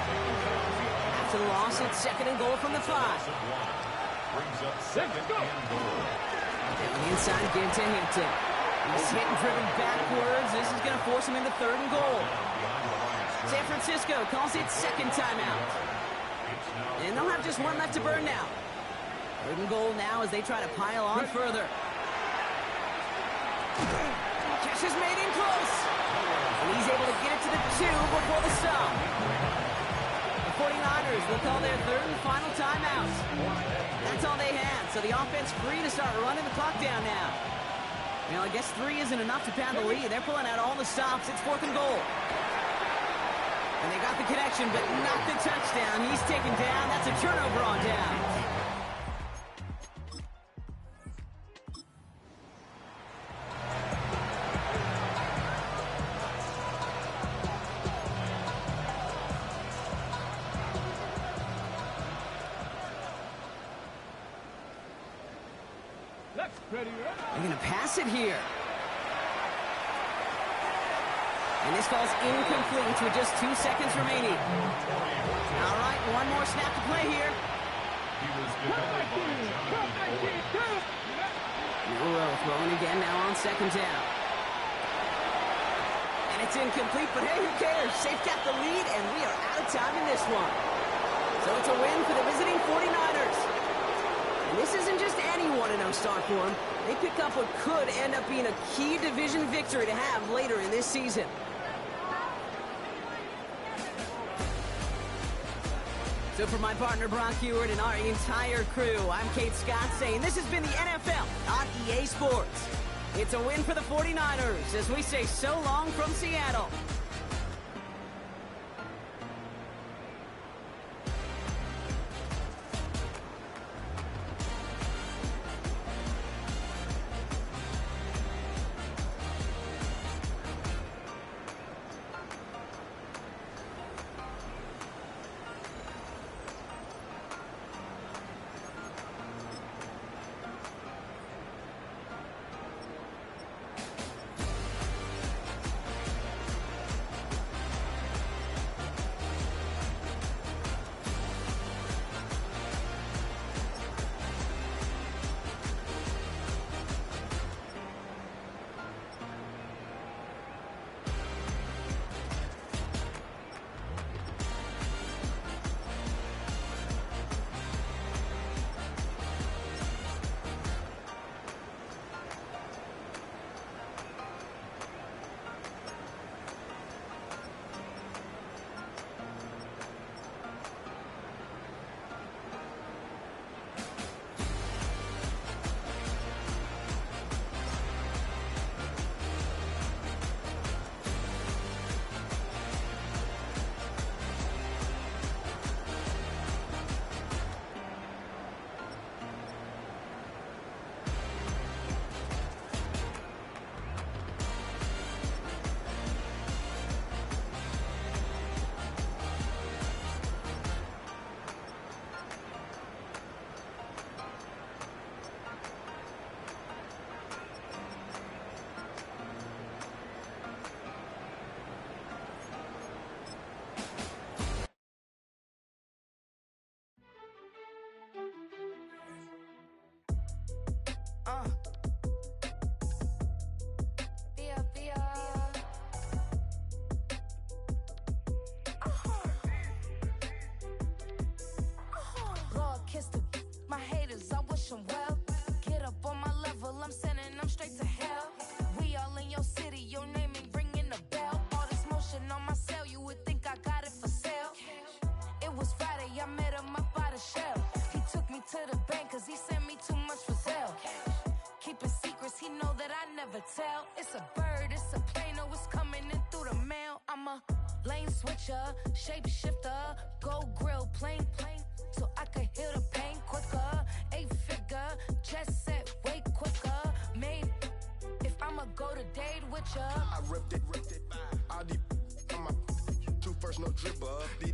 After the loss, it's 2nd and goal from the 5. Brings up 2nd and goal. Down the inside, give to Hampton. He's hit and driven backwards. This is going to force him into 3rd and goal. San Francisco calls it 2nd timeout. And they'll have just one left to burn now. 3rd and goal now as they try to pile on further. Catch is made in close. And he's able to get it to the 2 before the stop. The 49ers will call their third and final timeout. That's all they had, so the offense free to start running the clock down now. Well, I guess 3 isn't enough to pad the lead. They're pulling out all the stops. It's 4th and goal. And they got the connection, but not the touchdown. He's taken down. That's a turnover on down. They're going to pass it here. And this falls incomplete with just 2 seconds remaining. All right, one more snap to play here. He was defended by Jonathan Owens. Nowell throwing again now on 2nd down. And it's incomplete, but hey, who cares? Safe got the lead, and we are out of time in this one. So it's a win for the visiting 49ers. And this isn't just any 1-0 start for them. They pick up what could end up being a key division victory to have later in this season. So for my partner Brock Hewitt and our entire crew, I'm Kate Scott saying this has been the NFL on EA Sports. It's a win for the 49ers as we say so long from Seattle. Tell. It's a bird, it's a plane, oh, it's coming in through the mail. I'm a lane switcher, shape shifter, go grill, plane, so I could heal the pain quicker. 8-figure, jet set, way quicker. Made if I'ma go to date with ya. I ripped it. All the on my 2 first, no dribble. The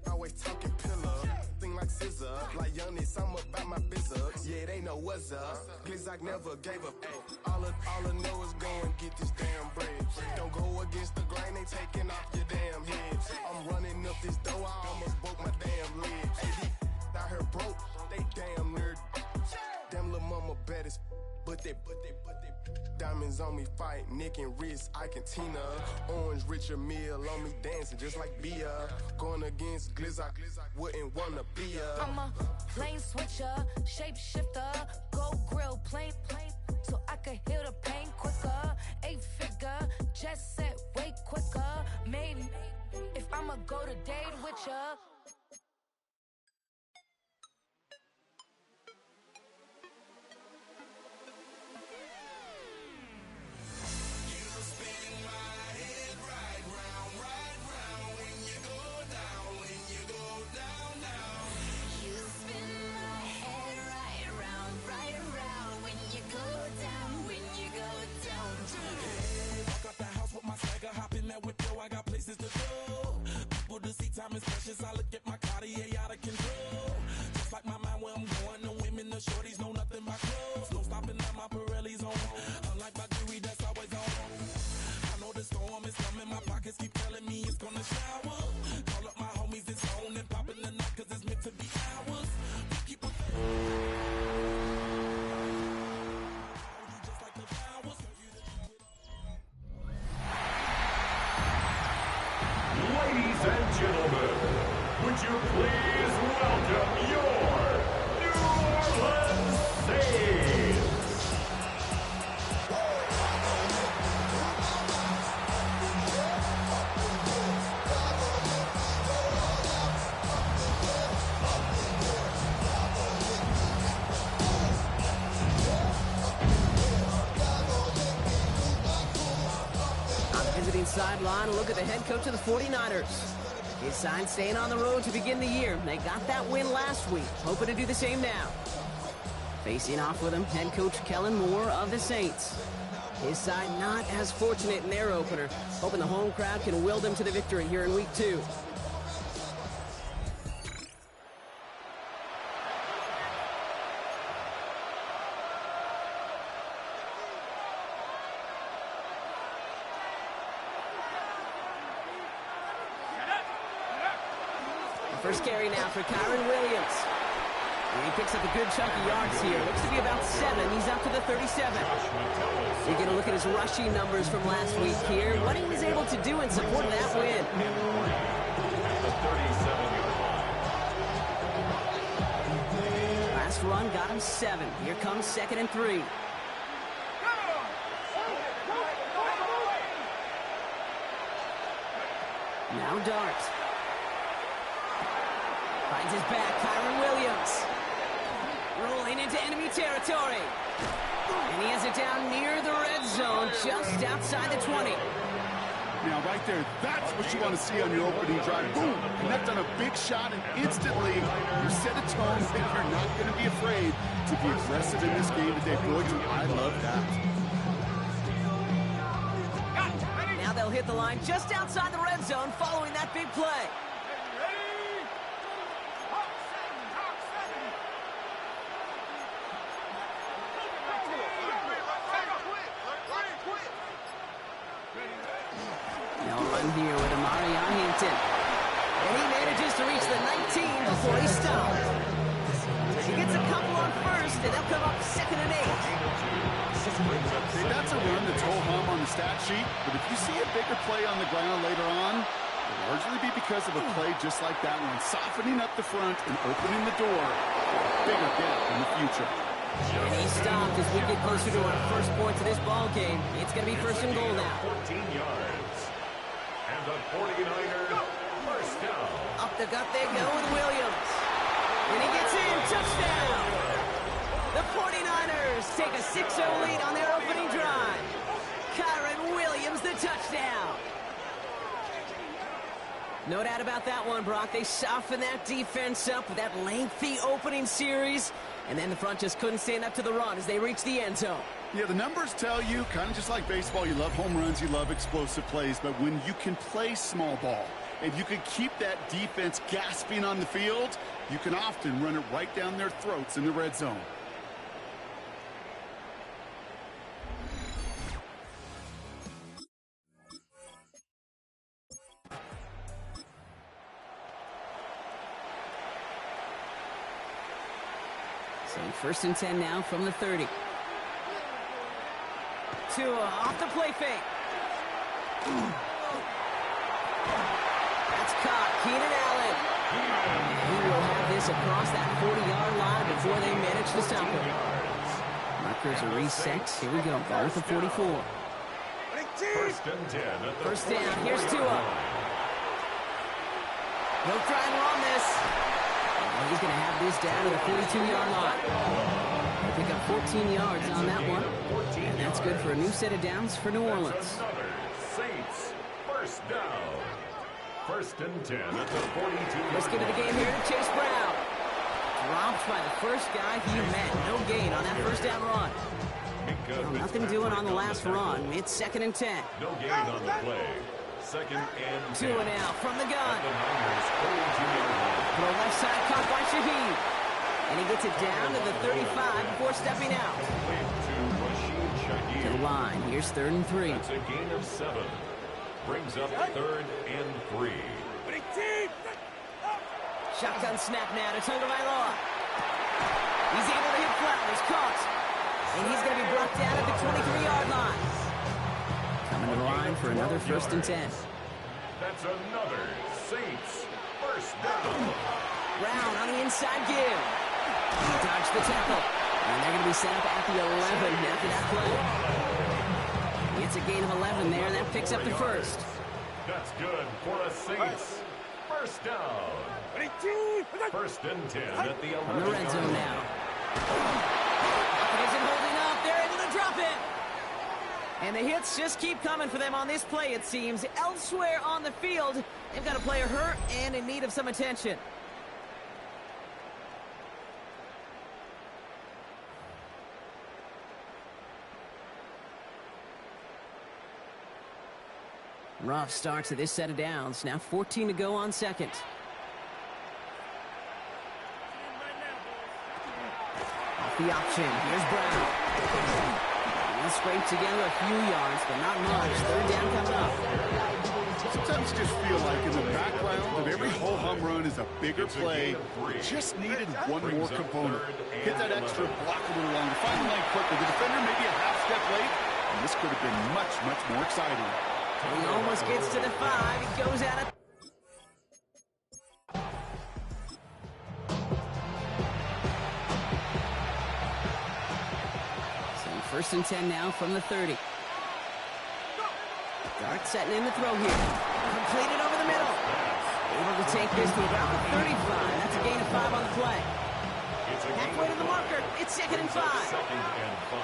always talking pillar. Thing like scissor, like Giannis, I'm about my business. Yeah, they know what's up. Glizak never gave up. All I know is go and get this damn bread. Don't go against the grain, they taking off your damn head. I'm running up this door, I almost broke my damn leg. Hey, out here broke, they damn nerd. Damn little mama bad as but they diamonds on me fight, Nick and wrist, I can Tina. Orange Richard Mill on me dancing just like Bia. Going against Glizak, wouldn't wanna be a. I'm a lane switcher, shape shifter, go grill, plane, so I could heal the pain quicker. jet set way quicker. Maybe if I'ma go to date with ya. I got places to go. People to see, time is precious. I look at my Cartier out of control. Just like my mind where I'm going. The women, the shorties know nothing but clothes. No stopping at my Pirelli's on. Unlike my jewelry that's always on. I know the storm is coming. My pockets keep telling me it's gonna shower. Call up my homies, it's on and popping the night 'cause it's meant to be ours. We keep a Ladies and gentlemen, would you please welcome your New Orleans Saints? Visiting sideline, look at the head coach of the 49ers. His sign staying on the road to begin the year. They got that win last week, hoping to do the same now. Facing off with him, head coach Kellen Moore of the Saints. His side not as fortunate in their opener, hoping the home crowd can will them to the victory here in week 2. First carry now for Kyren Williams. And he picks up a good chunk of yards here. Looks to be about 7. He's up to the 37. We get a look at his rushing numbers from last week here. What he was able to do in support of that win. Last run got him 7. Here comes 2nd and 3. Now Dart. Finds his back, Kyren Williams. Rolling into enemy territory. And he has it down near the red zone, just outside the 20. Now, right there, that's what you want to see on your opening drive. Boom! Connect on a big shot, and instantly you set a tone that you're not going to be afraid to be aggressive in this game today. Boy, do I love that. Now they'll hit the line just outside the red zone following that big play. Here with Amari Hampton. And he manages to reach the 19 before he stopped. He gets a couple on first, and they'll come up 2nd and 8. That's a run that's whole hum on the stat sheet, but if you see a bigger play on the ground later on, it'll largely be because of a play just like that one, softening up the front and opening the door for a bigger gap in the future. And he stopped as we get closer to our first points of this ball game. It's going to be 1st and goal now. 14 yards. And the 49ers first down. Up the gut they go with Williams. And he gets in. Touchdown. The 49ers take a 6-0 lead on their opening drive. Kyren Williams, the touchdown. No doubt about that one, Brock. They softened that defense up with that lengthy opening series. And then the front just couldn't stand up to the run as they reached the end zone. Yeah, the numbers tell you, kind of just like baseball, you love home runs, you love explosive plays, but when you can play small ball and you can keep that defense gasping on the field, you can often run it right down their throats in the red zone. So 1st and 10 now from the 30. Tua off the play fake. That's caught. Keenan Allen. He will have this across that 40-yard line before they manage to stop him. Markers are reset. Here we go. Ball at the 44. First and 10 at the First down. Here's Tua. He'll try and run this. And he's going to have this down to the 42-yard line. He'll pick up 14 yards on that one. And that's good for a new set of downs for New Orleans. Another Saints first down. First and 10 at the 42. Let's get to the game here to Chase Brown. Dropped by the first guy he met. No gain on that first down run. Well, nothing doing on the last run. It's 2nd and 10. No gain on the play. 2nd and 10. Tua now from the gun. The Niners 42-yard line. Throw left side caught by Shaheed. And he gets it down to the 35 before stepping out. To the line. Here's 3rd and 3. That's a gain of 7. Brings up 3rd and 3. Shotgun snap now to Tagovailoa. He's able to hit Flowers. Caught. And he's going to be brought down at the 23-yard line. Coming to the line for another 1st and 10. That's another Saints first down. Brown on the inside give. He dodged the tackle. And they're going to be set up at the 11 after that play. It's a gain of 11 there. That picks up the first. That's good for a Saints first down. 1st and 10 at the 11. On the red zone now. Isn't holding up. They're able to drop it. And the hits just keep coming for them on this play, it seems. Elsewhere on the field, they've got a player hurt and in need of some attention. Rough start to this set of downs. Now 14 to go on 2nd. Off the option. Here's Brown. He'll scrape together a few yards, but not much. 3rd down coming up. Sometimes you just feel like in the background of every ho-hum run is a bigger play. Just needed one more component. Hit that extra block a little longer. Find the line quickly. The defender maybe a half step late, and this could have been much, much more exciting. He almost gets to the 5. He goes out of... So 1st and 10 now from the 30. Dart setting in the throw here. Completed over the middle. Able to take this to about the 35. That's a gain of 5 on the play. Halfway to the marker. It's 2nd and 5. 2nd and 5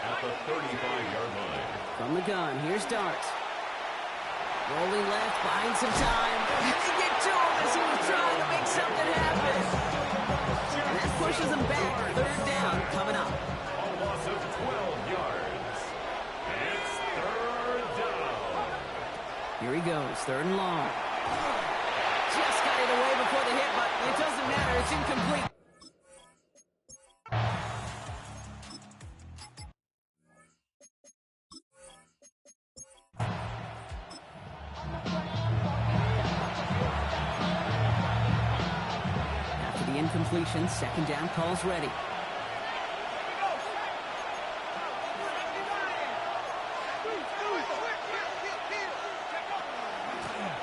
at the 35-yard line. From the gun, here's Dart. Rolling left, buying some time. They get to him as he was trying to make something happen. And that pushes him back. 3rd down coming up. A loss of 12 yards. It's 3rd down. Here he goes, 3rd and long. Just got it away before the hit, but it doesn't matter. It's incomplete. Completion, 2nd down, calls ready.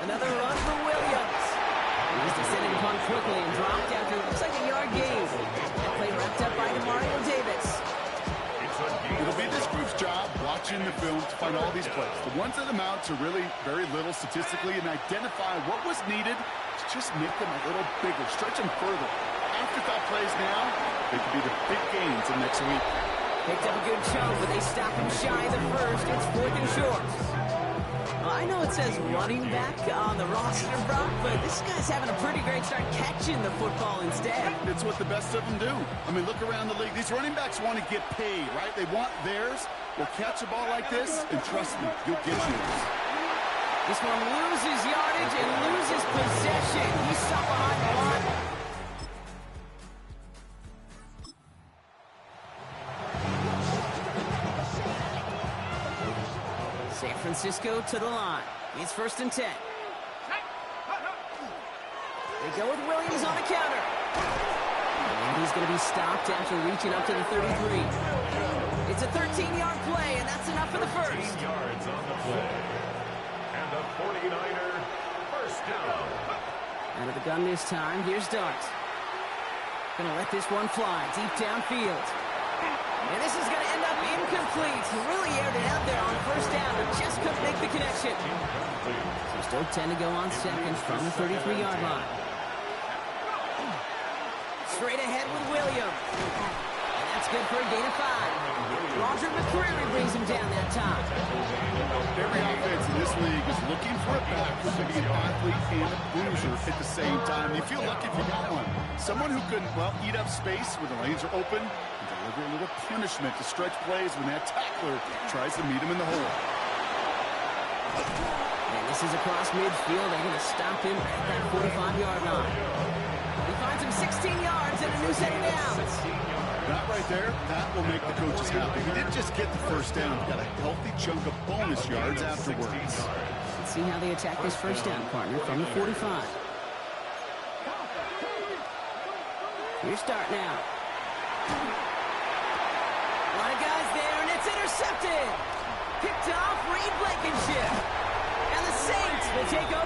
Another run for Williams. He's descended upon quickly and dropped after it looks like a yard gain. That play wrapped up by Demario Davis. It'll be this group's job watching the film to find all these plays. The ones that amount to really very little statistically and identify what was needed to just make them a little bigger, stretch them further. Afterthought plays now, they could be the big gains in next week. Picked up a good chunk, but they stop him shy of the first. It's 4th and short. Well, I know it says running back on the roster, Brock, but this guy's having a pretty great start catching the football instead. It's what the best of them do. I mean, look around the league. These running backs want to get paid, right? They want theirs. Well, catch a ball like this, and trust me, you'll get yours. This one loses yardage and loses possession. He's stopped behind the line. San Francisco to the line. It's 1st and 10. They go with Williams on the counter. And he's going to be stopped after reaching up to the 33. It's a 13-yard play, and that's enough for the first. 13 yards on the play. And the 49er first down. Out of the gun this time, here's Dart. Gonna let this one fly deep downfield. And this is gonna end up incomplete. He really aired it out there on first down, but just couldn't make the connection. So still 10 to go on second from the 33-yard line. Straight ahead with Williams. And that's good for a gain of 5. Roger McCreary brings him down that time. Every offense in this league is looking for a back who can be an athlete and a bruiser at the same time. You feel lucky if you got one. Someone who can, well, eat up space when the lanes are open and deliver a little punishment to stretch plays when that tackler tries to meet him in the hole. And this is across midfield. They're going to stop him at that 45-yard line. He finds him 16 yards and a new set of downs. That right there, that will make the coaches happy. He didn't just get the first down. He got a healthy chunk of bonus yards afterwards. Let's see how they attack this first down, partner, from the 45. Here's start now. A lot of guys there, and it's intercepted. Picked off Reed Blankenship. And the Saints will take up.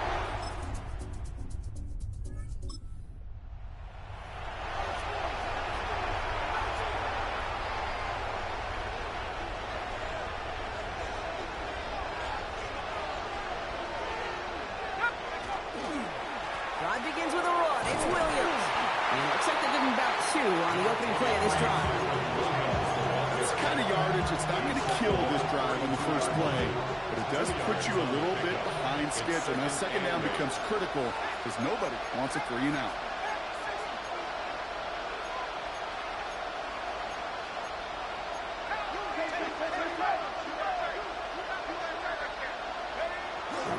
Drive begins with a run. It's Williams. And it looks like they're giving about 2 on the opening play of this drive. This kind of yardage, it's not going to kill this drive in the first play, but it does put you a little bit behind schedule. Now, second down becomes critical because nobody wants a 3 and out.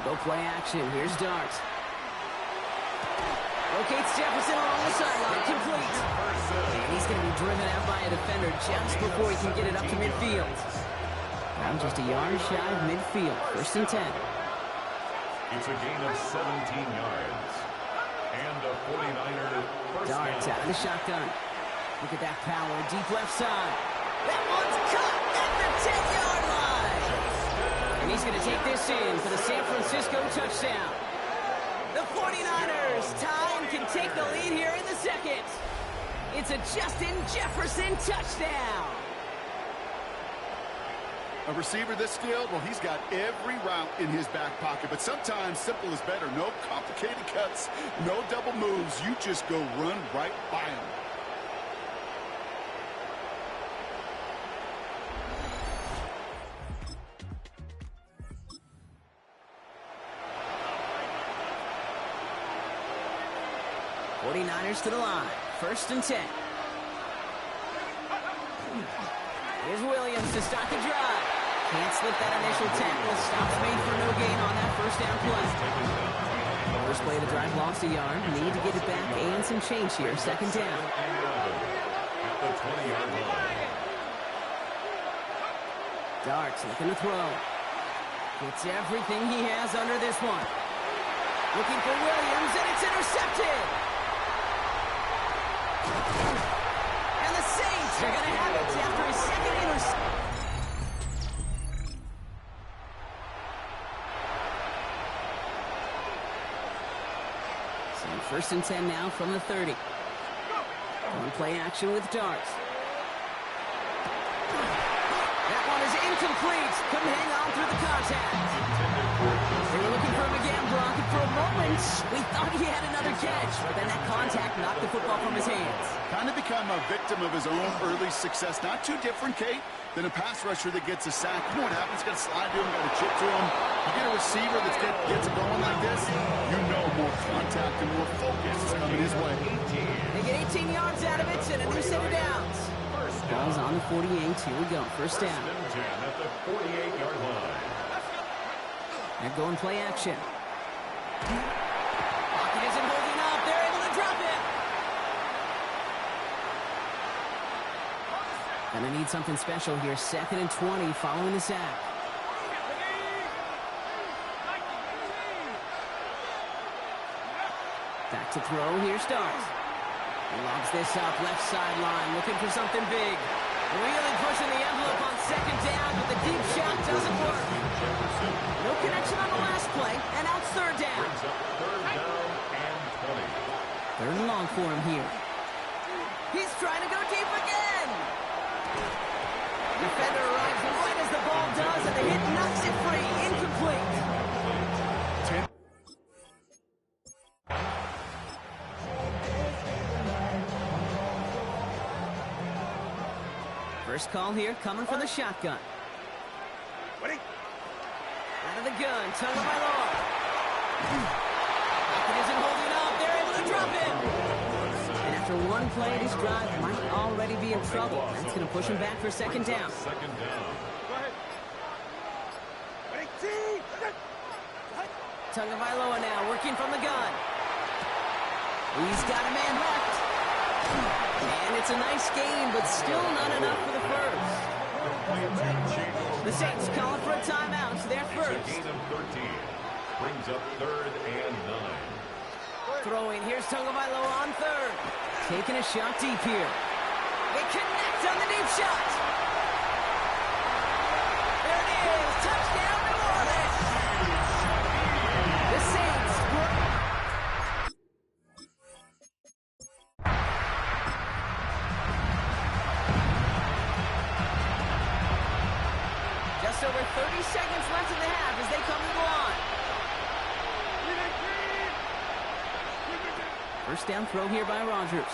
Go play action. Here's Dart. Locates Jefferson along the sideline. Complete. And he's going to be driven out by a defender just before he can get it up to midfield. Now just a yard shy of midfield. First and 10. It's a gain of 17 yards. And a 49er first Dart down. out of the shotgun. Look at that power. Deep left side. That one's caught at the 10-yard line. And he's going to take this in for the San Francisco touchdown. The 49ers tie and can take the lead here in the second. It's a Justin Jefferson touchdown. A receiver this skilled, well, he's got every route in his back pocket, but sometimes simple is better. No complicated cuts, no double moves. You just go run right by him. '49ers to the line. First and 10. Here's Williams to start the drive. Can't slip that initial tackle. Stops made for no gain on that first down play. First play of the drive lost a yard. Need to get it back and some change here. Second down. Darts looking to throw. Gets everything he has under this one. Looking for Williams, and it's intercepted. And the Saints are going to have it after his second interception. So first and 10 now from the 30. One play action with Darts. That one is incomplete. Couldn't hang on through the contact. They were looking for him again, Brock, and for a moment, we thought he had another catch, but then that contact knocked the football from his hands. Kind of become a victim of his own early success. Not too different, Kate, than a pass rusher that gets a sack. You know what happens? Got to slide to him, got to chip to him. You get a receiver that gets it going like this, you know more contact and more focus is coming his way. They get 18 yards out of it and a new set of downs. Ball's on the 48. Here we go. First down. At the 48-yard line. They're going play action. Pocket isn't holding up. They're able to drop it. Gonna need something special here. Second and 20 following the sack. Back to throw. Here starts. He lobs this up. Left sideline. Looking for something big. Really pushing the envelope on second down, but the deep shot doesn't work. No connection on the last play, and out third down. Third down and 20. Third and long for him here. He's trying to go deep again. Defender arrives does, and the hit knocks it free. Incomplete. First call here coming from the shotgun. Out of the gun, Tagovailoa. Pocket isn't holding up. They're able to drop him. And after one play, this drive might already be in trouble. That's going to push him back for second down. Second down. Tagovailoa now working from the gun. He's got a man left. And it's a nice gain, but still not enough for the first. The Saints calling for a timeout. They're first. Gain of 13. Brings up 3rd and 9. Throwing. Here's Tagovailoa on 3rd. Taking a shot deep here. They connect on the deep shot. There it is. Touchdown, New Orleans. The Saints. Just over 30 seconds left in the half as they come to the line. First down throw here by Rodgers.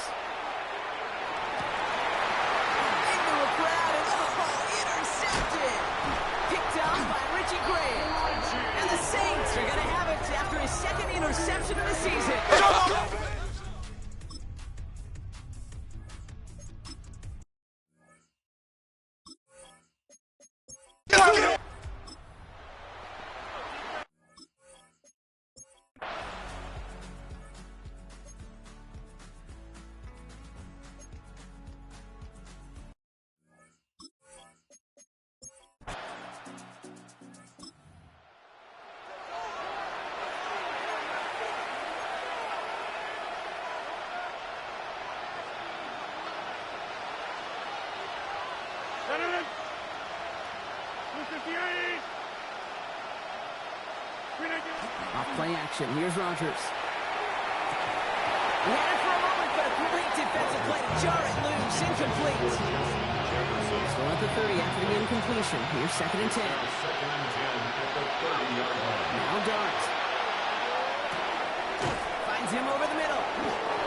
Into a crowd and intercepted. Picked up by Richie Graham. And the Saints are going to have it after his second interception of the season. Off play action. Here's Rodgers. He had it for a moment, but a great defensive play to jar it loose. Incomplete. Still at the 30 after the incompletion. Here's 2nd and 10. Second and 10 at the 30-yard line. Now Dart. Finds him over the middle.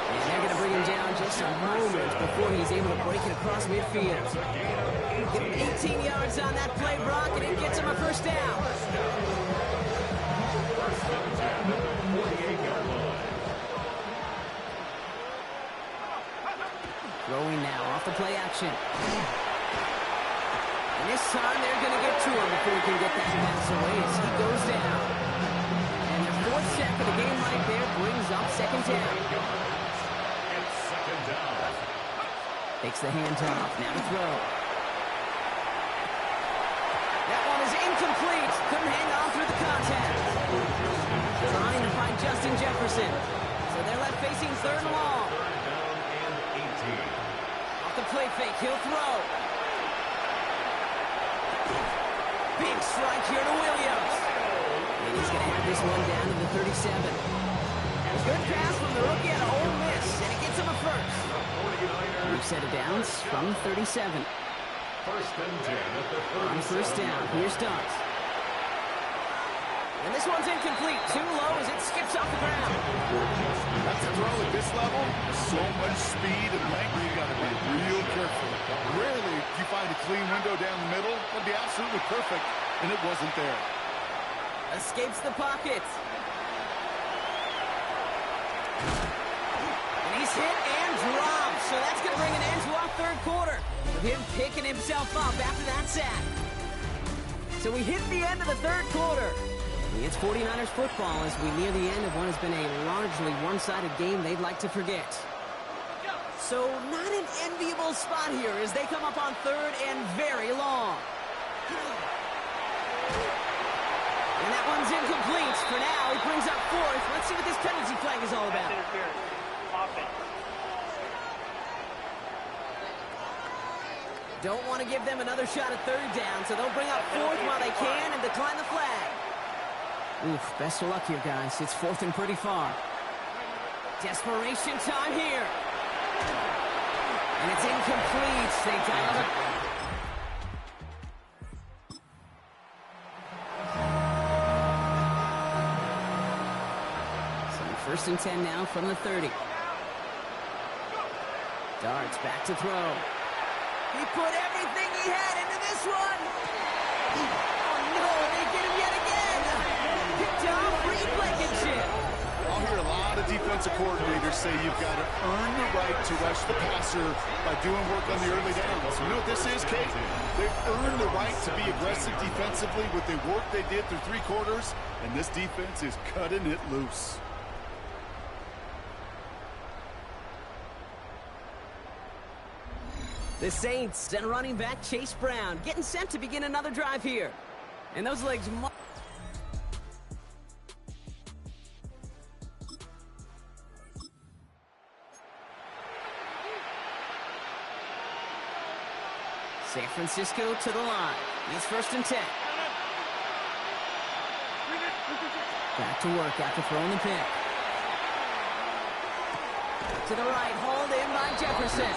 And they're going to bring him down just a moment before he's able to break it across midfield. Get 18 yards on that play, Brock, and it gets him a first down. Throwing now off the play action. And this time they're going to get to him before he can get that pass away as he goes down. And the 4th sack of the game right there brings up second down. It's second down. Takes the handoff. Now to throw. That one is incomplete. Couldn't hang on through the contact. Trying to find Justin Jefferson. So they're left facing 3rd and long. Off the play fake, he'll throw. Big strike here to Williams. And he's going to have this one down to the 37. Good pass from the rookie out of Ole Miss, and it gets him a first. We've set it down from 37. First and 10 at the 37. On first down, here's Dart. And this one's incomplete. Too low as it skips off the ground. That's a throw at this level. So much speed and length. You got to be real careful. Rarely do you find a clean window down the middle. That'd be absolutely perfect, and it wasn't there. Escapes the pocket. And he's hit and dropped. So that's going to bring an end to our 3rd quarter. With him picking himself up after that sack. So we hit the end of the 3rd quarter. It's 49ers football as we near the end of what has been a largely one-sided game they'd like to forget. So not an enviable spot here as they come up on 3rd and very long. And that one's incomplete. For now, he brings up 4th. Let's see what this penalty flag is all about. Don't want to give them another shot at 3rd down, so they'll bring up 4th while they can and decline the flag. Oof, best of luck here, guys. It's 4th and pretty far. Desperation time here. And it's incomplete. They dial it. First and 10 now from the 30. Darts back to throw. He put everything he had into this one. Oh no, they get him yet again. Picked off, Reed Blankenship. I'll hear a lot of defensive coordinators say you've got to earn the right to rush the passer by doing work on the early downs. You know what this is, Kate? They've earned the right to be aggressive defensively with the work they did through 3 quarters, and this defense is cutting it loose. The Saints and running back Chase Brown getting set to begin another drive here. And those legs... San Francisco to the line. It's first and 10. Back to work after throwing the pick. To the right, hauled in by Jefferson.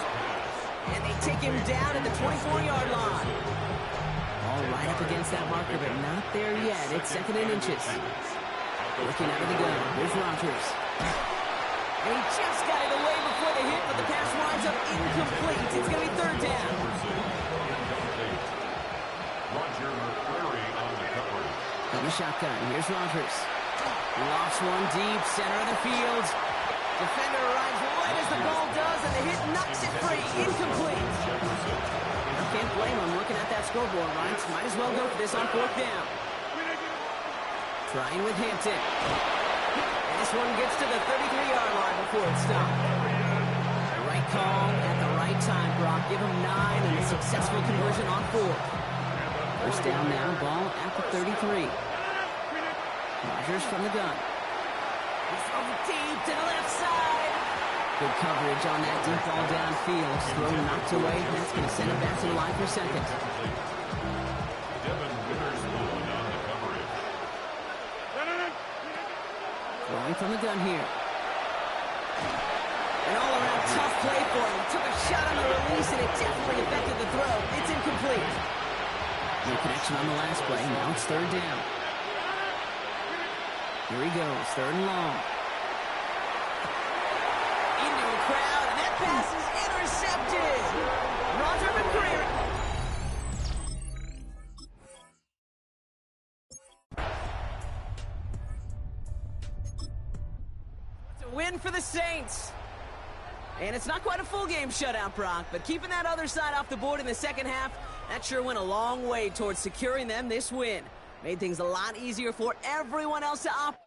And they take him down at the 24-yard line. All right up against that marker, but not there yet. It's second and inches. Looking out of the gun. Here's Rodgers. And he just got it away before the hit, but the pass winds up incomplete. It's going to be third down. Roger McCreary on the coverage. From the shotgun, here's Rodgers. Lofts one deep, center of the field. Defender arrives right as the ball does, and the hit knocks it free. Incomplete. I can't blame him looking at that scoreboard, right? Might as well go for this on fourth down. Trying with Hampton. And this one gets to the 33-yard line before it's stopped. The right call at the right time, Brock. Give him 9 and a successful conversion on 4. First down now, ball at the 33. Rodgers from the gun. He's over deep to the left side. Good coverage on that deep ball downfield. Throw knocked away, and that's going to send it back to the line for second. Devin Witherspoon on the coverage. Throwing from the gun here. An all-around tough play for him. Took a shot on the release, and it definitely affected the throw. It's incomplete. No connection on the last play. Now it's third down. Here he goes, third and long. Into the crowd, and that pass is intercepted. Roger McCreary. It's a win for the Saints. And it's not quite a full game shutout, Brock, but keeping that other side off the board in the second half, that sure went a long way towards securing them this win. Made things a lot easier for everyone else to operate.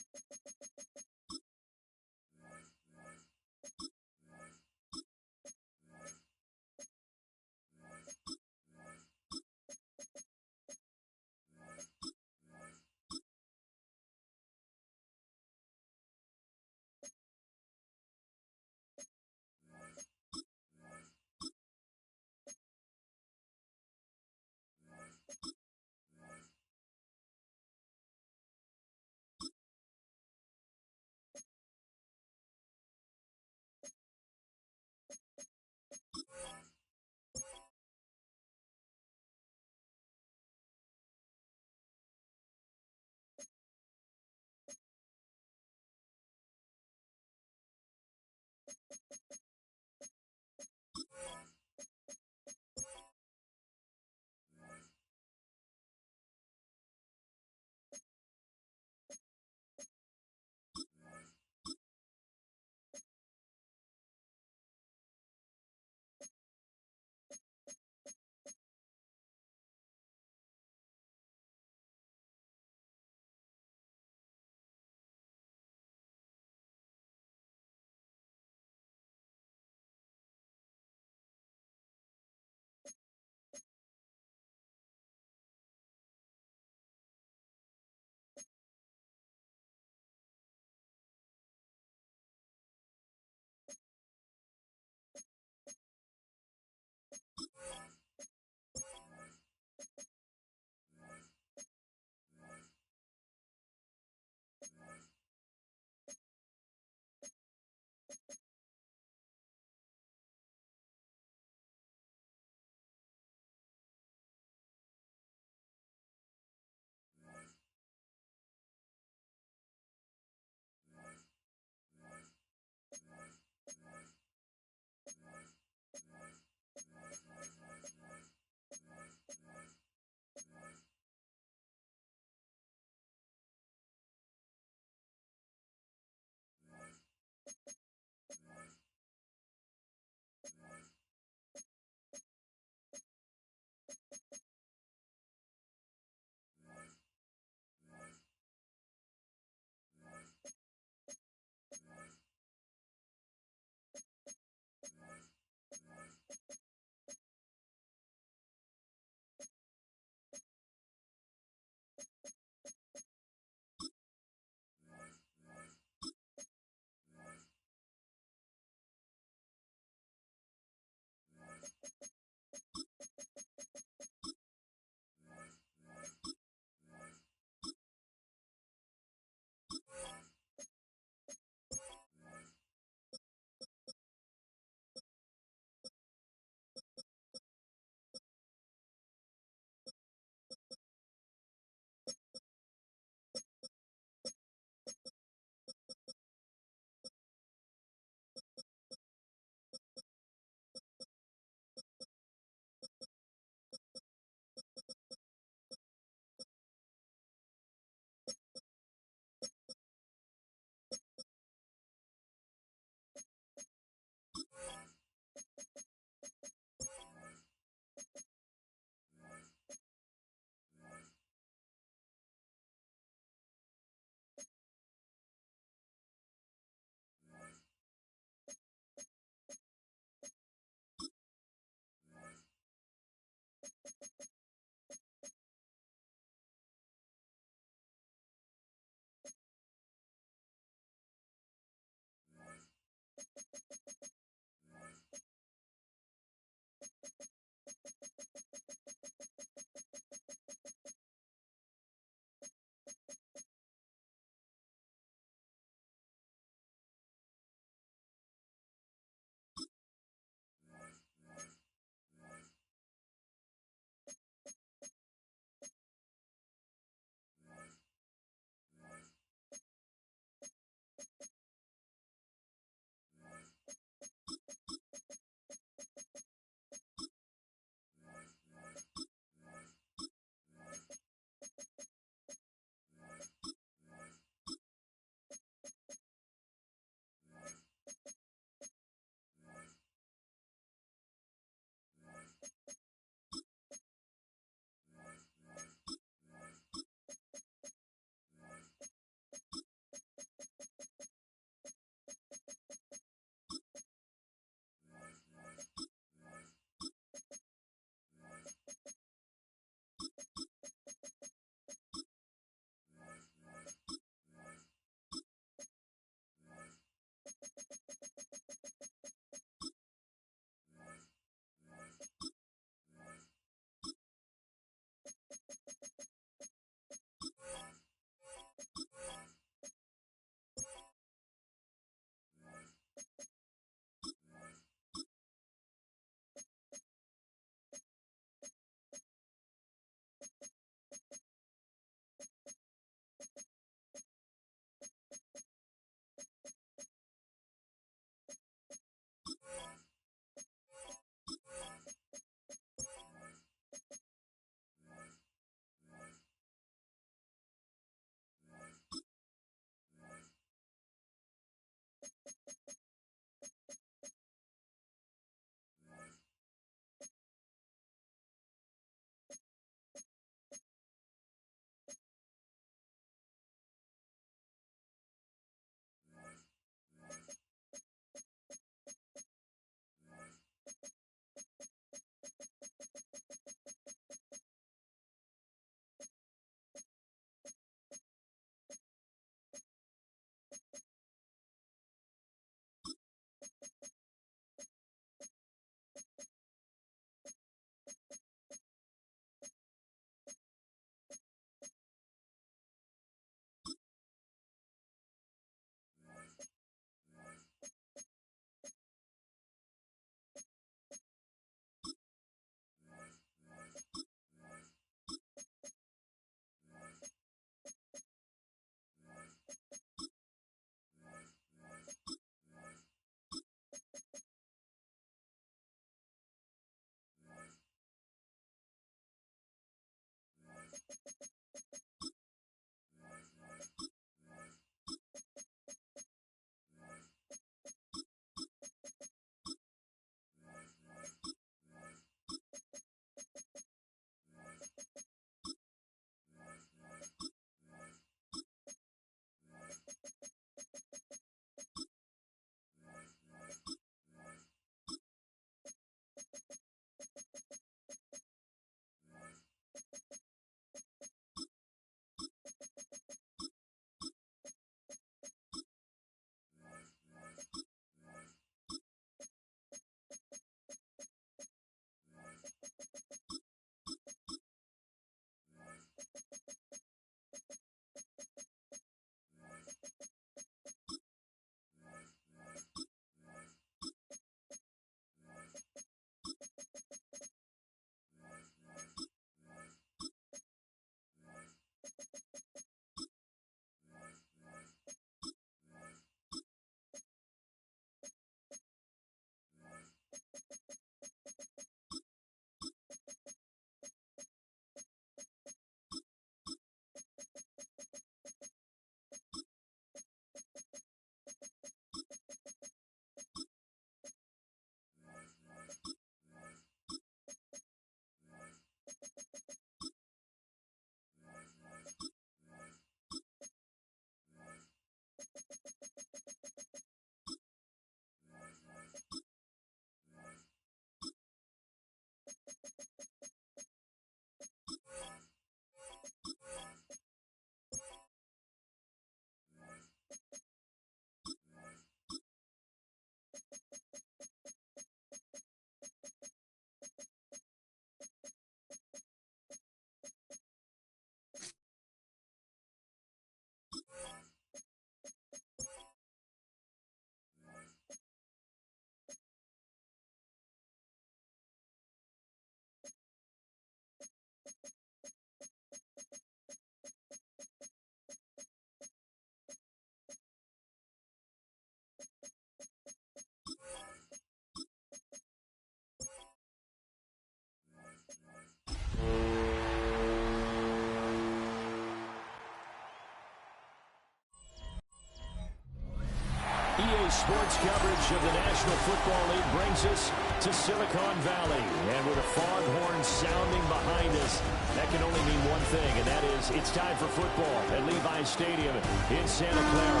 Today's sports coverage of the National Football League brings us to Silicon Valley. And with a foghorn sounding behind us, that can only mean one thing, and that is it's time for football at Levi's Stadium in Santa Clara.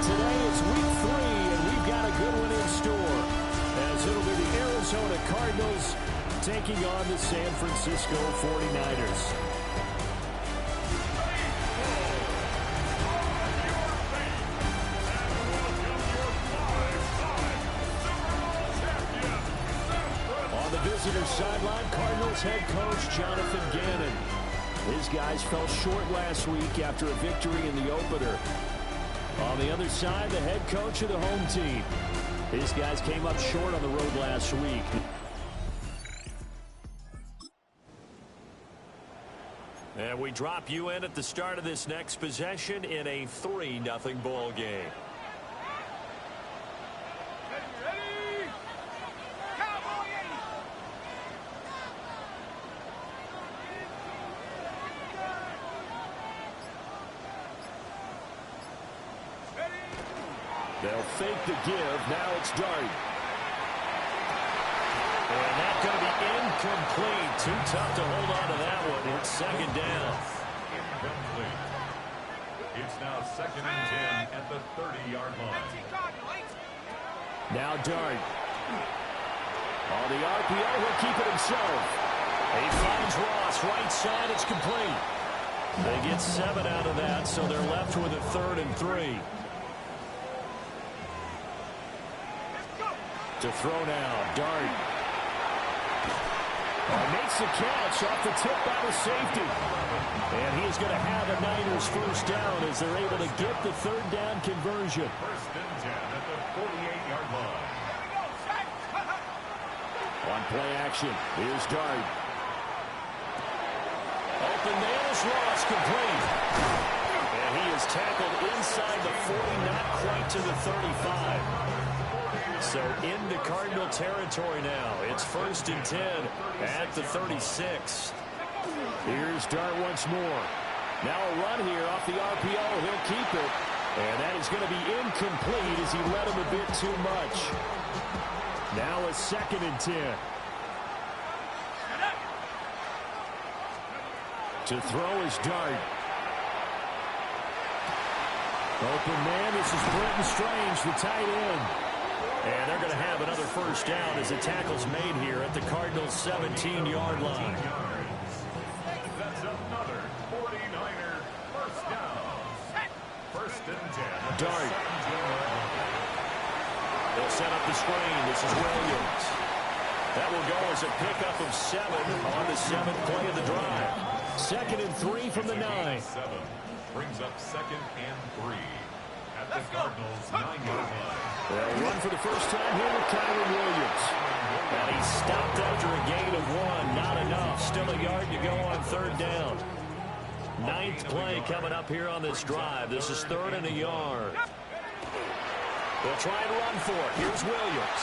Today is week 3, and we've got a good one in store, as it'll be the Arizona Cardinals taking on the San Francisco 49ers. Visitor sideline, Cardinals head coach Jonathan Gannon. His guys fell short last week after a victory in the opener. On the other side, the head coach of the home team. His guys came up short on the road last week. And we drop you in at the start of this next possession in a 3-0 ball game. They'll fake the give. Now it's Dart. And that's going to be incomplete. Too tough to hold on to that one. It's second down. Incomplete. It's now 2nd and 10 at the 30-yard line. Now Dart. On the RPO, he'll keep it himself. He finds Ross. Right side, it's complete. They get 7 out of that, so they're left with a 3rd and 3. To throw now, Dart. Makes the catch off the tip by the safety. And he's going to have a Niners first down as they're able to get the 3rd down conversion. 1st and 10 at the 48-yard line. On play action, here's Dart. Open nails, Ross complete. And he is tackled inside the 40, not quite to the 35. So into Cardinal territory now. It's 1st and 10 at the 36. Here's Dart once more. Now a run here off the RPO. He'll keep it. And that is going to be incomplete as he let him a bit too much. Now a 2nd and 10. To throw is Dart. Open man. This is Brenton Strange, the tight end. And they're going to have another first down as the tackle's made here at the Cardinals' 17-yard line. That's another 49er first down. 1st and 10. Dart. They'll set up the screen. This is Williams. That will go as a pickup of 7 on the 7th play of the drive. 2nd and 3 from the 9. 7 brings up 2nd and 3. At the Cardinals' 9-yard line. They'll run for the first time here with Kyren Williams. And he stopped after a gain of 1. Not enough. Still a yard to go on 3rd down. 9th play coming up here on this drive. This is 3rd and a yard. They'll try and run for it. Here's Williams.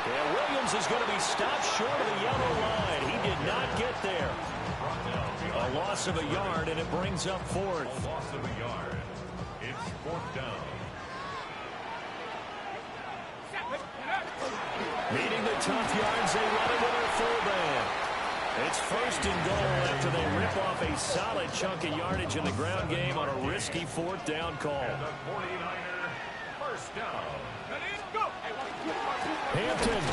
And Williams is going to be stopped short of the yellow line. He did not get there. A loss of a yard, and it brings up 4th. A loss of a yard. It's 4th down. Meeting the tough yards, they run it with their full band. It's 1st and goal after they rip off a solid chunk of yardage in the ground game on a risky 4th down call. And the 49er first down. Hampton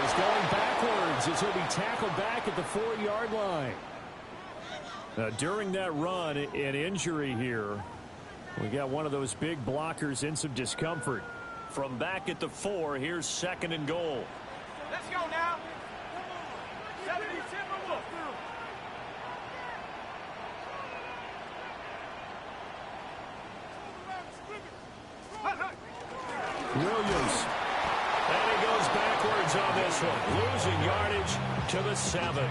is going backwards as he'll be tackled back at the 4-yard line. Now, during that run, an injury here. We got one of those big blockers in some discomfort. From back at the 4, here's 2nd and goal. Let's go now. 77 Wolf. Williams. And he goes backwards on this one. Losing yardage to the 7.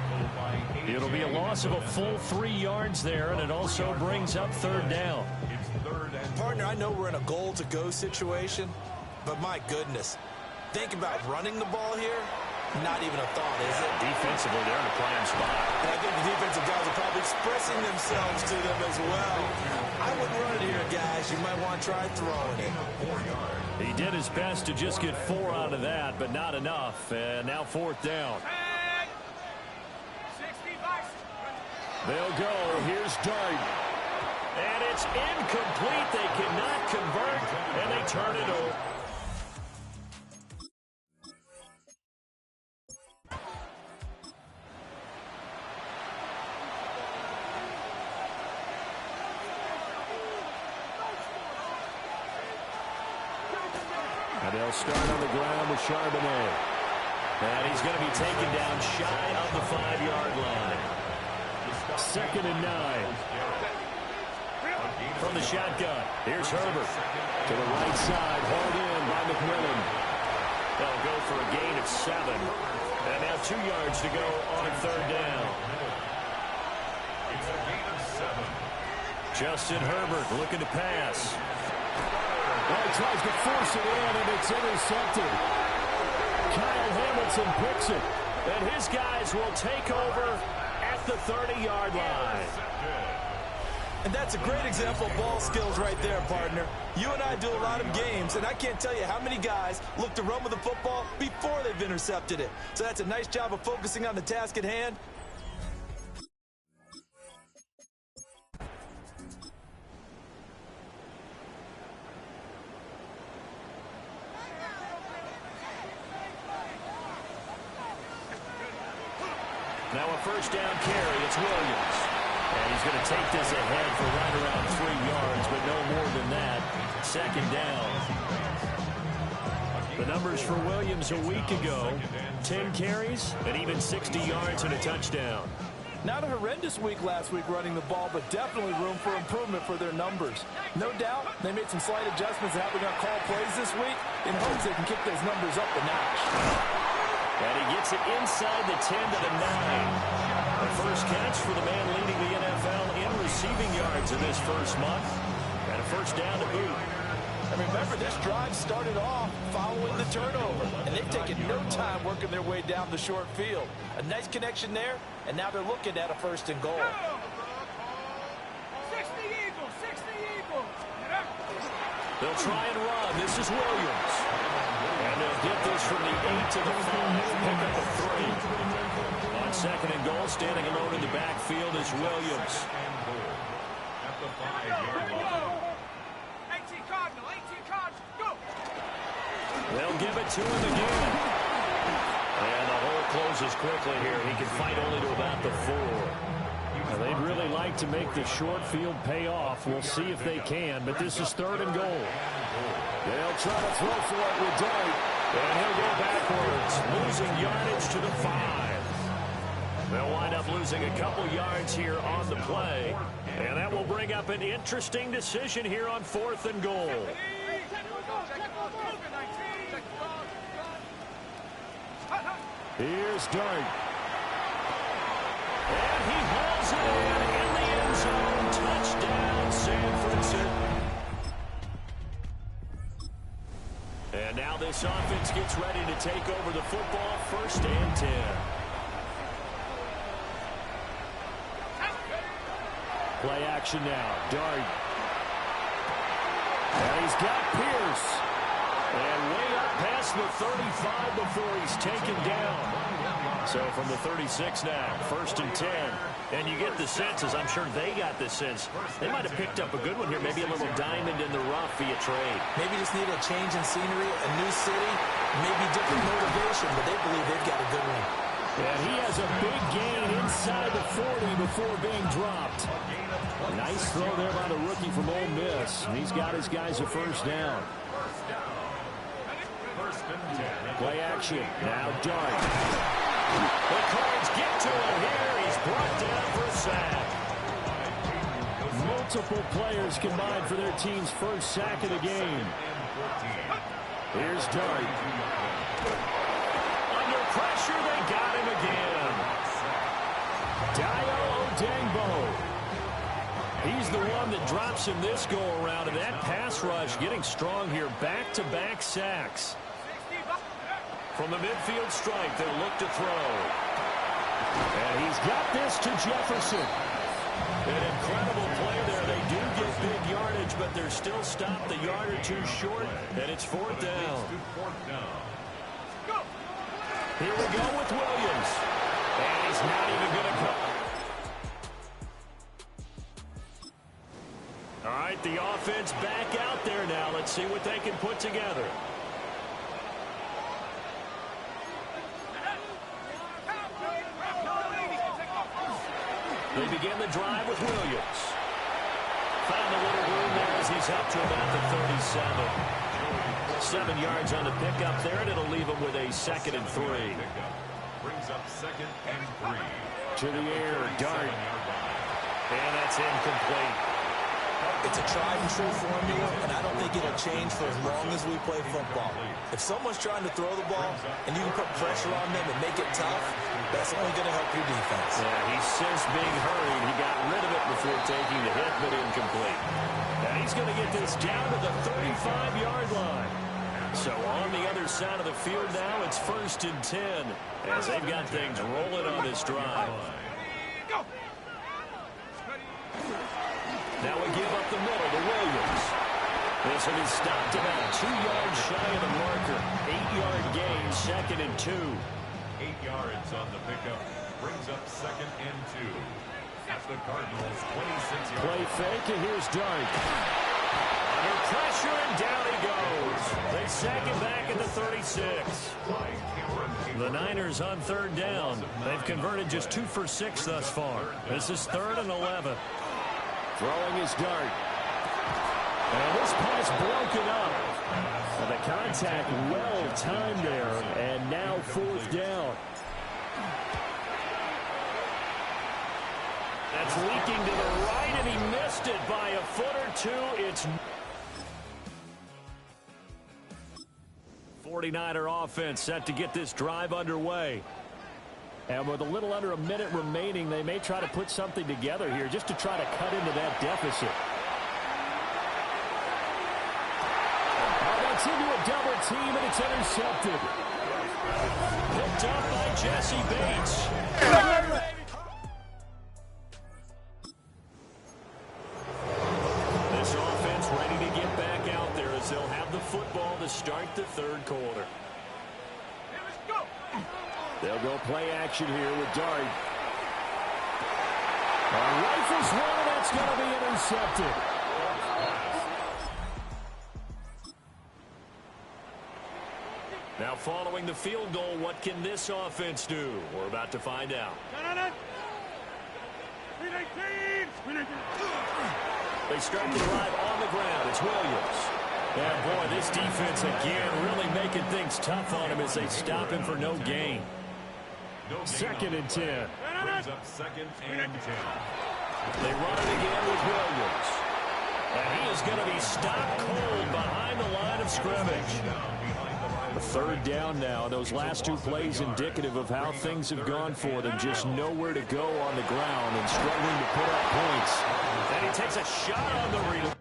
It'll be a loss of a full 3 yards there, and it also brings up 3rd down. Partner, I know we're in a goal-to-go situation, but my goodness, think about running the ball here. Not even a thought, is it? Defensively, they're in a prime spot. And I think the defensive guys are probably expressing themselves to them as well. I wouldn't run it here, guys. You might want to try throwing it. He did his best to just get 4 out of that, but not enough. And now 4th down. They'll go. Here's Dart. And it's incomplete. They cannot convert, and they turn it over. And they'll start on the ground with Charbonnet. And he's going to be taken down shy of the 5-yard line. 2nd and 9. From the shotgun, here's Herbert. To the right side, hauled in by McMillan. They'll go for a gain of 7. And now 2 yards to go on 3rd down. It's a gain of 7. Justin Herbert looking to pass. Well, he tries to force it in, and it's intercepted. Kyle Hamilton picks it. And his guys will take over at the 30-yard line. And that's a great example of ball skills right there, partner. You and I do a lot of games, and I can't tell you how many guys look to run with the football before they've intercepted it. So that's a nice job of focusing on the task at hand. Now a 1st down carry. It's Williams. And he's going to take this ahead for right around 3 yards, but no more than that. 2nd down. The numbers for Williams a week ago, 10 carries and even 60 yards and a touchdown. Not a horrendous week last week running the ball, but definitely room for improvement for their numbers. No doubt, they made some slight adjustments to how they're going to call plays this week in hopes they can kick those numbers up a notch. And he gets it inside the 10 to the 9. The first catch for the man leading the NFL in receiving yards in this first month. And a 1st down to boot. And remember, this drive started off following the turnover. And they've taken no time working their way down the short field. A nice connection there, and now they're looking at a 1st and goal. 60 Eagles, 60 Eagles. They'll try and run. This is Williams. And they'll get this from the 8 to the 5. Pick up a 3. On 2nd and goal, standing alone in the backfield is Williams. At the 5-yard line. 18 Cardinal, 18 Cardinal, go! They'll give it to him again. And the hole closes quickly here. He can fight only to about the 4. Now, they'd really like to make the short field pay off. We'll see if they can, but this is 3rd and goal. They'll try to throw for it with Dart. And he'll go backwards, losing yardage to the 5. They'll wind up losing a couple yards here on the play. And that will bring up an interesting decision here on 4th and goal. Here's Dart. And he hauls it in the end zone. Touchdown, San Francisco. And now this offense gets ready to take over the football. 1st and 10. Play action now. Dart. And he's got Pierce. And way up past the 35 before he's taken down. So from the 36 now, 1st and 10. And you get the sense, as I'm sure they got the sense, they might have picked up a good one here, maybe a little diamond in the rough via trade. Maybe just need a change in scenery, a new city, maybe different motivation, but they believe they've got a good one. And he has a big gain inside the 40 before being dropped. Nice throw there by the rookie from Ole Miss. And he's got his guys a 1st down. Play action. Now Dart. The Cards get to him here. He's brought down for a sack. Multiple players combined for their team's 1st sack of the game. Here's Dart. Under pressure, they got him again. Dayo Odeyingbo. He's the one that drops him this go-around, and that pass rush getting strong here. Back-to-back sacks. From the midfield stripe, they'll look to throw. And he's got this to Jefferson. An incredible play there. They do get big yardage, but they're still stopped a yard or two short, and it's fourth down. Here we go with Williams. And he's not even going to come. All right, the offense back out there now. Let's see what they can put together. They begin the drive with Williams. Found a little room there as he's up to about the 37. 7 yards on the pickup there, and it'll leave him with a 2nd and 3. Brings up 2nd and 3. To the air, Dart. And that's incomplete. It's a tried-and-true formula, and I don't think it'll change for as long as we play football. If someone's trying to throw the ball and you can put pressure on them and make it tough, that's only going to help your defense. Yeah, he's since being hurried. He got rid of it before taking the hit, but incomplete. And he's going to get this down to the 35-yard line. So on the other side of the field now, it's 1st and 10 as they've got things rolling on this drive. Now we give up the middle to Williams. This one is stopped about 2 yards shy of the marker. 8-yard gain, 2nd and 2. 8 yards on the pickup. Brings up 2nd and 2. At the Cardinals' 26 yards. Play fake, and here's Dart. Under pressure, and down he goes. They sack him back at the 36. The Niners on 3rd down. They've converted just 2 for 6 thus far. This is 3rd and 11. Throwing his Dart. And this pass broken up. And the contact well timed there. And now 4th down. That's leaking to the right, and he missed it by a foot or two. It's 49er offense set to get this drive underway. And with a little under a minute remaining, they may try to put something together here just to try to cut into that deficit. Oh, that's into a double team, and it's intercepted. Picked up by Jesse Bates. This offense ready to get back out there as they'll have the football to start the 3rd quarter. They'll go play action here with Dart. Rifles one, and that's going to be intercepted. Now following the field goal, what can this offense do? We're about to find out. They start the drive on the ground. It's Williams. And boy, this defense again really making things tough on him as they stop him for no gain. 2nd and 10. Brings up 2nd and 10. They run it again with Williams. And he is going to be stopped cold behind the line of scrimmage. 3rd down now. Those last 2 plays indicative of how things have gone for them. Just nowhere to go on the ground and struggling to put up points. And he takes a shot on the relay.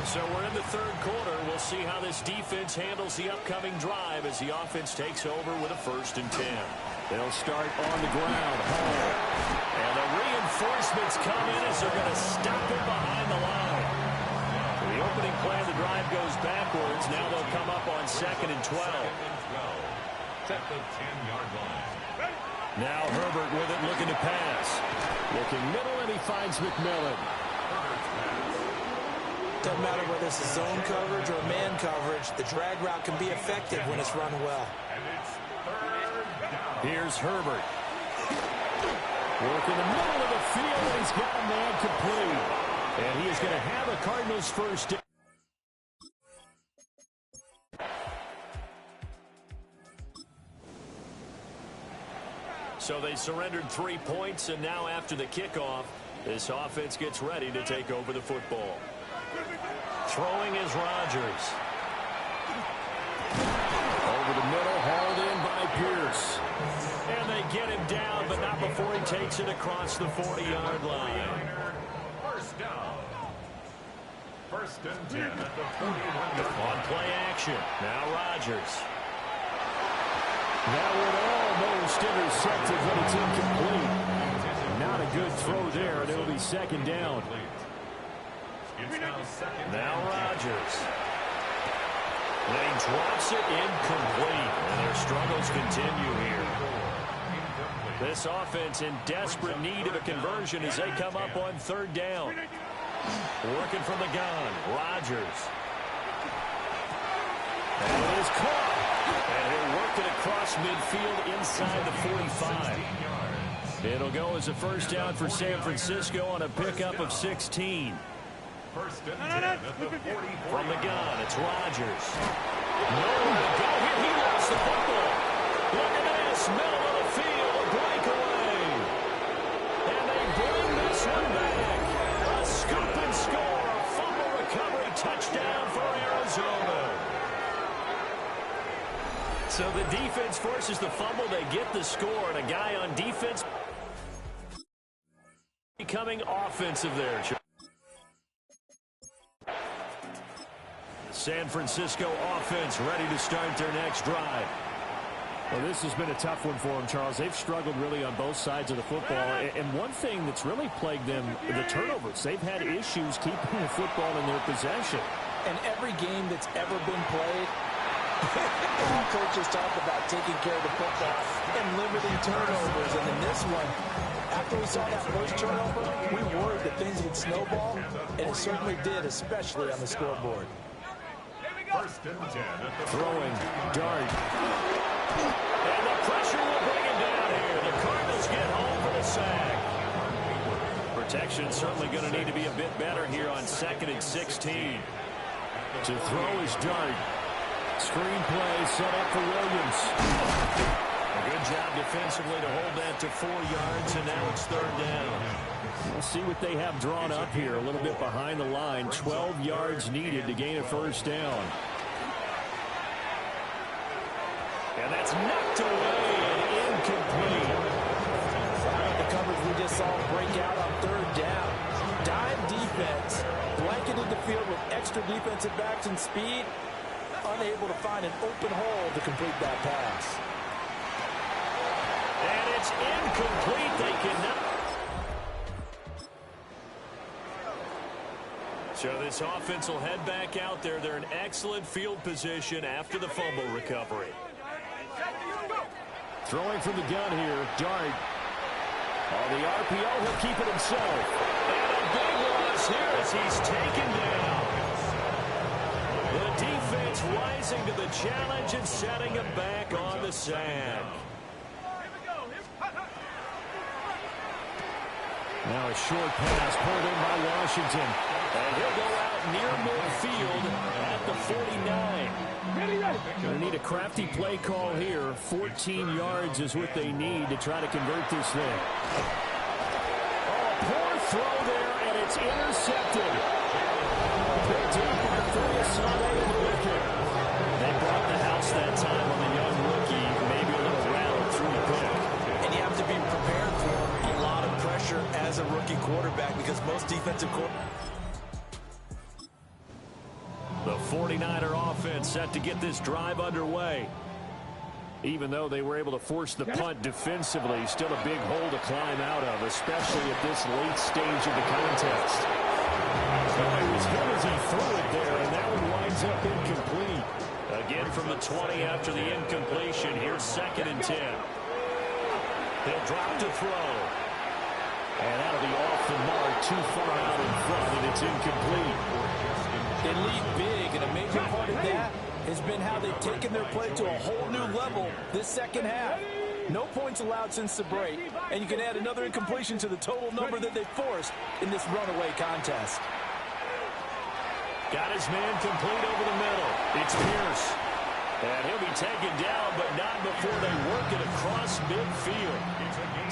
So we're in the 3rd quarter. We'll see how this defense handles the upcoming drive as the offense takes over with a 1st and 10. They'll start on the ground. And the reinforcements come in as they're going to stop him behind the line. So the opening play of the drive goes backwards. Now they'll come up on 2nd and 12. At the 10-yard line. Now Herbert with it, looking to pass. Looking middle, and he finds McMillan. Doesn't matter whether it's a zone coverage or man coverage, the drag route can be effective when it's run well. Here's Herbert. Working the middle of the field, and he's got a man complete. And he is going to have a Cardinals first down. So they surrendered 3 points, and now after the kickoff, this offense gets ready to take over the football. Throwing is Rodgers. Over the middle, hauled in by Pierce. And they get him down, but not before he takes it across the 40-yard line. First down. First and 10 at the 41. On play action. Now Rodgers. That one almost intercepted, but it's incomplete. Not a good throw there, and it'll be second down. Now Rodgers. They drops it incomplete, and their struggles continue here. This offense in desperate need of a conversion as they come up on third down. Working from the gun, Rodgers. And it is caught. And he'll work it across midfield inside the 45. It'll go as a first down for San Francisco on a pickup of 16. First and 10 at the 40. From the gun, it's Rodgers. Nowhere to go here. He lost the football. Look at this. Middle of the field. A breakaway. And they bring this one back. A scoop and score. A fumble recovery. Touchdown for Arizona. So the defense forces the fumble. They get the score. And a guy on defense becoming offensive there. San Francisco offense ready to start their next drive. Well, this has been a tough one for them, Charles. They've struggled really on both sides of the football. And one thing that's really plagued them, the turnovers. They've had issues keeping the football in their possession. And every game that's ever been played, coaches talk about taking care of the football and limiting turnovers. And in this one, after we saw that first turnover, we worried that things would snowball, and it certainly did, especially on the scoreboard. First and 10 at the throwing dart. And the pressure will bring him down here. The Cardinals get home for the sack. Protection certainly going to need to be a bit better here on 2nd and 16. To throw his dart. Screen play set up for Williams. A good job defensively to hold that to 4 yards, and now it's third down. We'll see what they have drawn up here. A little bit behind the line. 12 yards needed to gain a first down. And that's knocked away and incomplete. The coverage we just saw break out on third down. Dime defense. Blanketed the field with extra defensive backs and speed. Unable to find an open hole to complete that pass. And it's incomplete. They cannot. So this offense will head back out there. They're in excellent field position after the fumble recovery. Throwing from the gun here, Dart. On the RPO, he'll keep it himself. And a big loss here as he's taken down. The defense rising to the challenge and setting him back on the sack. Now a short pass pulled in by Washington. And he'll go out near midfield at the 49. Going to need a crafty play call here. 14 yards is what they need to try to convert this thing. Oh, a poor throw there, and it's intercepted. Picked up by Thuriasane and the wicket. They brought the house that time on the young rookie. Maybe a little rattled through the pick. And you have to be prepared for a lot of pressure as a rookie quarterback because most defensive The 49er offense set to get this drive underway. Even though they were able to force the punt defensively, still a big hole to climb out of, especially at this late stage of the contest. So it was him as he threw it there, and that one winds up incomplete. Again from the 20 after the incompletion. Here's 2nd and 10. He'll drop to throw. And that'll be off the mark, too far out in front, and it's incomplete. They lead big, and a major part of that has been how they've taken their play to a whole new level this second half. No points allowed since the break, and you can add another incompletion to the total number that they forced in this runaway contest. Got his man complete over the middle. It's Pierce. And he'll be taken down, but not before they work it across midfield.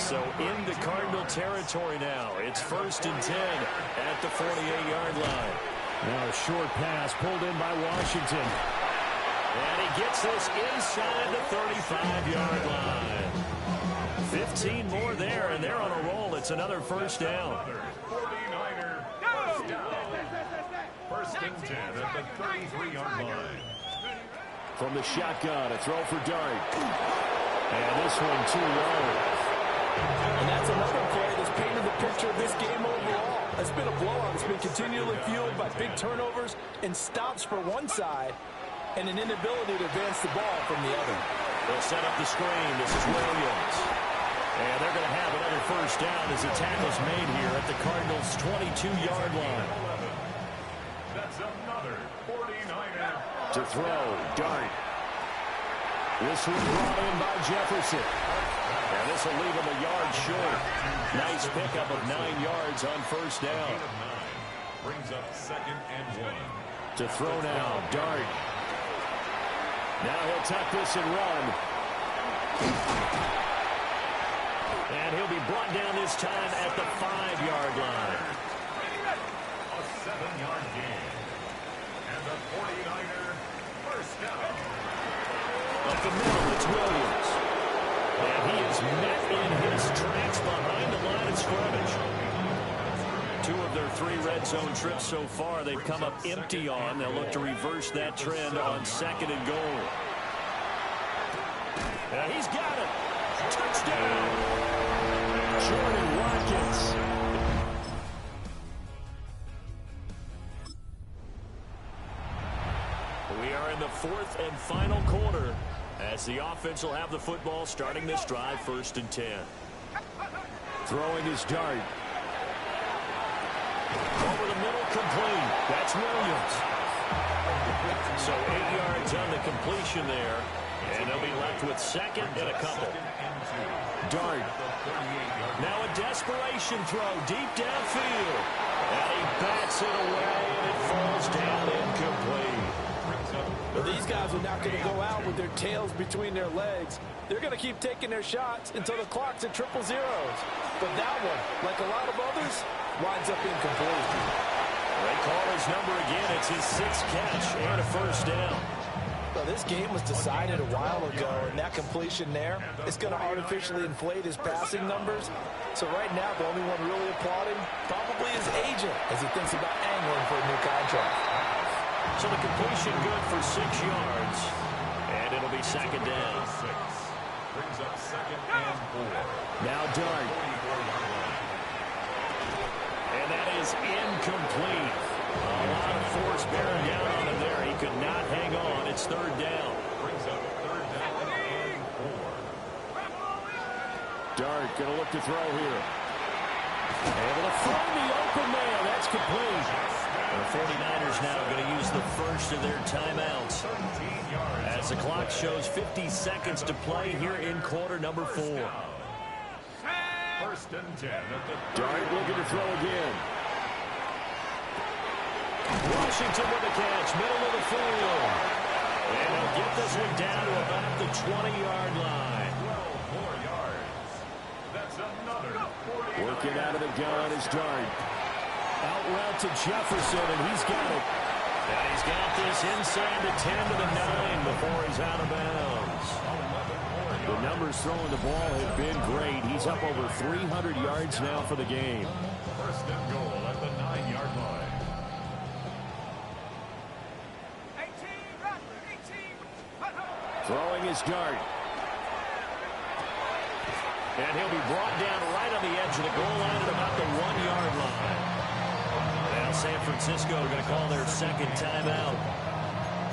So into Cardinal territory now. It's 1st and 10 at the 48-yard line. Now a short pass pulled in by Washington. And he gets this inside the 35-yard line. 15 more there, and they're on a roll. It's another first down. First and 10 at the 33-yard line. From the shotgun, a throw for Dart. And this one too low. And that's another play that's painted the picture of this game overall. It's been a blowout. It's been continually fueled by big turnovers and stops for one side and an inability to advance the ball from the other. They'll set up the screen. This is Williams. And they're going to have another first down as the tackle's made here at the Cardinals' 22-yard line. That's another 49er. To throw, Dart. This one brought in by Jefferson. And this will leave him a yard short. Nice pickup of 9 yards on first down. Brings up 2nd and 1. To throw now, Dart. Now he'll tuck this and run. And he'll be brought down this time at the 5-yard line. A 7-yard gain. And the 49er first down. Up the middle, it's Williams. And he is met in his tracks behind the line of scrimmage. 2 of their 3 red zone trips so far they've come up empty on. They'll look to reverse that trend on 2nd and goal. And he's got it. Touchdown. Jordan Watkins. We are in the 4th and final quarter as the offense will have the football starting this drive, 1st and 10. Throwing his Dart. Over the middle, complete. That's Williams. So 8 yards on the completion there. And they'll be left with 2nd and a couple. Dart. Now a desperation throw deep downfield. And he bats it away, and it falls down incomplete. But these guys are not going to go out with their tails between their legs. They're going to keep taking their shots until the clock's at 000. But that one, like a lot of others, winds up incomplete. They call his number again. It's his 6th catch and a first down. Well, this game was decided a while ago, and that completion there is going to artificially inflate his passing numbers. So right now, the only one really applauding probably his agent as he thinks about angling for a new contract. So the completion good for 6 yards, and it'll be 2nd down. Brings up 2nd and 4. Now Dart. And that is incomplete. A lot of force bearing down on him there. He could not hang on. It's 3rd down. Brings up 3rd down and 4. Dart going to look to throw here. Able to find the open man. That's complete. The 49ers now going to use the first of their timeouts as the clock shows 50 seconds to play here in quarter number 4. 1st and 10 at the Dart looking to throw again. Washington with the catch, middle of the field. And he'll get this one down to about the 20-yard line. 12 more yards. That's another 40. Working out of the gun is Dart. Out route to Jefferson, and he's got it. And he's got this inside the 10 to the 9 before he's out of bounds. The numbers throwing the ball have been great. He's up over 300 yards now for the game. 1st and goal at the 9-yard line. Throwing his Dart. And he'll be brought down right on the edge of the goal line at about the 1-yard line. Now San Francisco are going to call their 2nd timeout.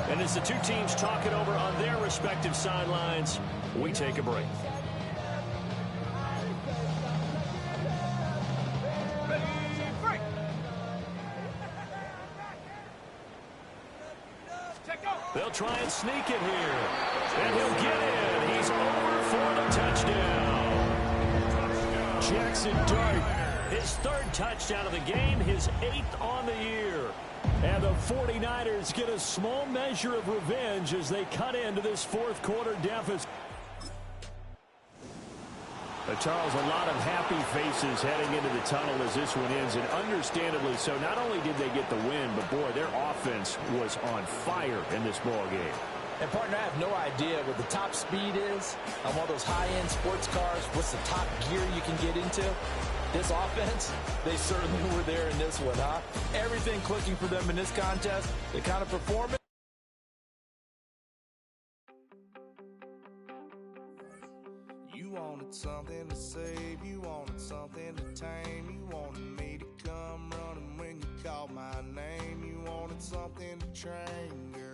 And as the 2 teams talk it over on their respective sidelines, we take a break. They'll try and sneak it here. And he'll get in. He's over for the touchdown. Jackson Dart, his 3rd touchdown of the game, his 8th on the year. And the 49ers get a small measure of revenge as they cut into this 4th quarter deficit. Charles, a lot of happy faces heading into the tunnel as this one ends, and understandably so. Not only did they get the win, but boy, their offense was on fire in this ball game. And partner, I have no idea what the top speed is on one of those high-end sports cars. What's the top gear you can get into? This offense, they certainly were there in this one, huh? Everything clicking for them in this contest. The kind of performance. You wanted something to save, you wanted something to tame, you wanted me to come running when you called my name, you wanted something to train, girl.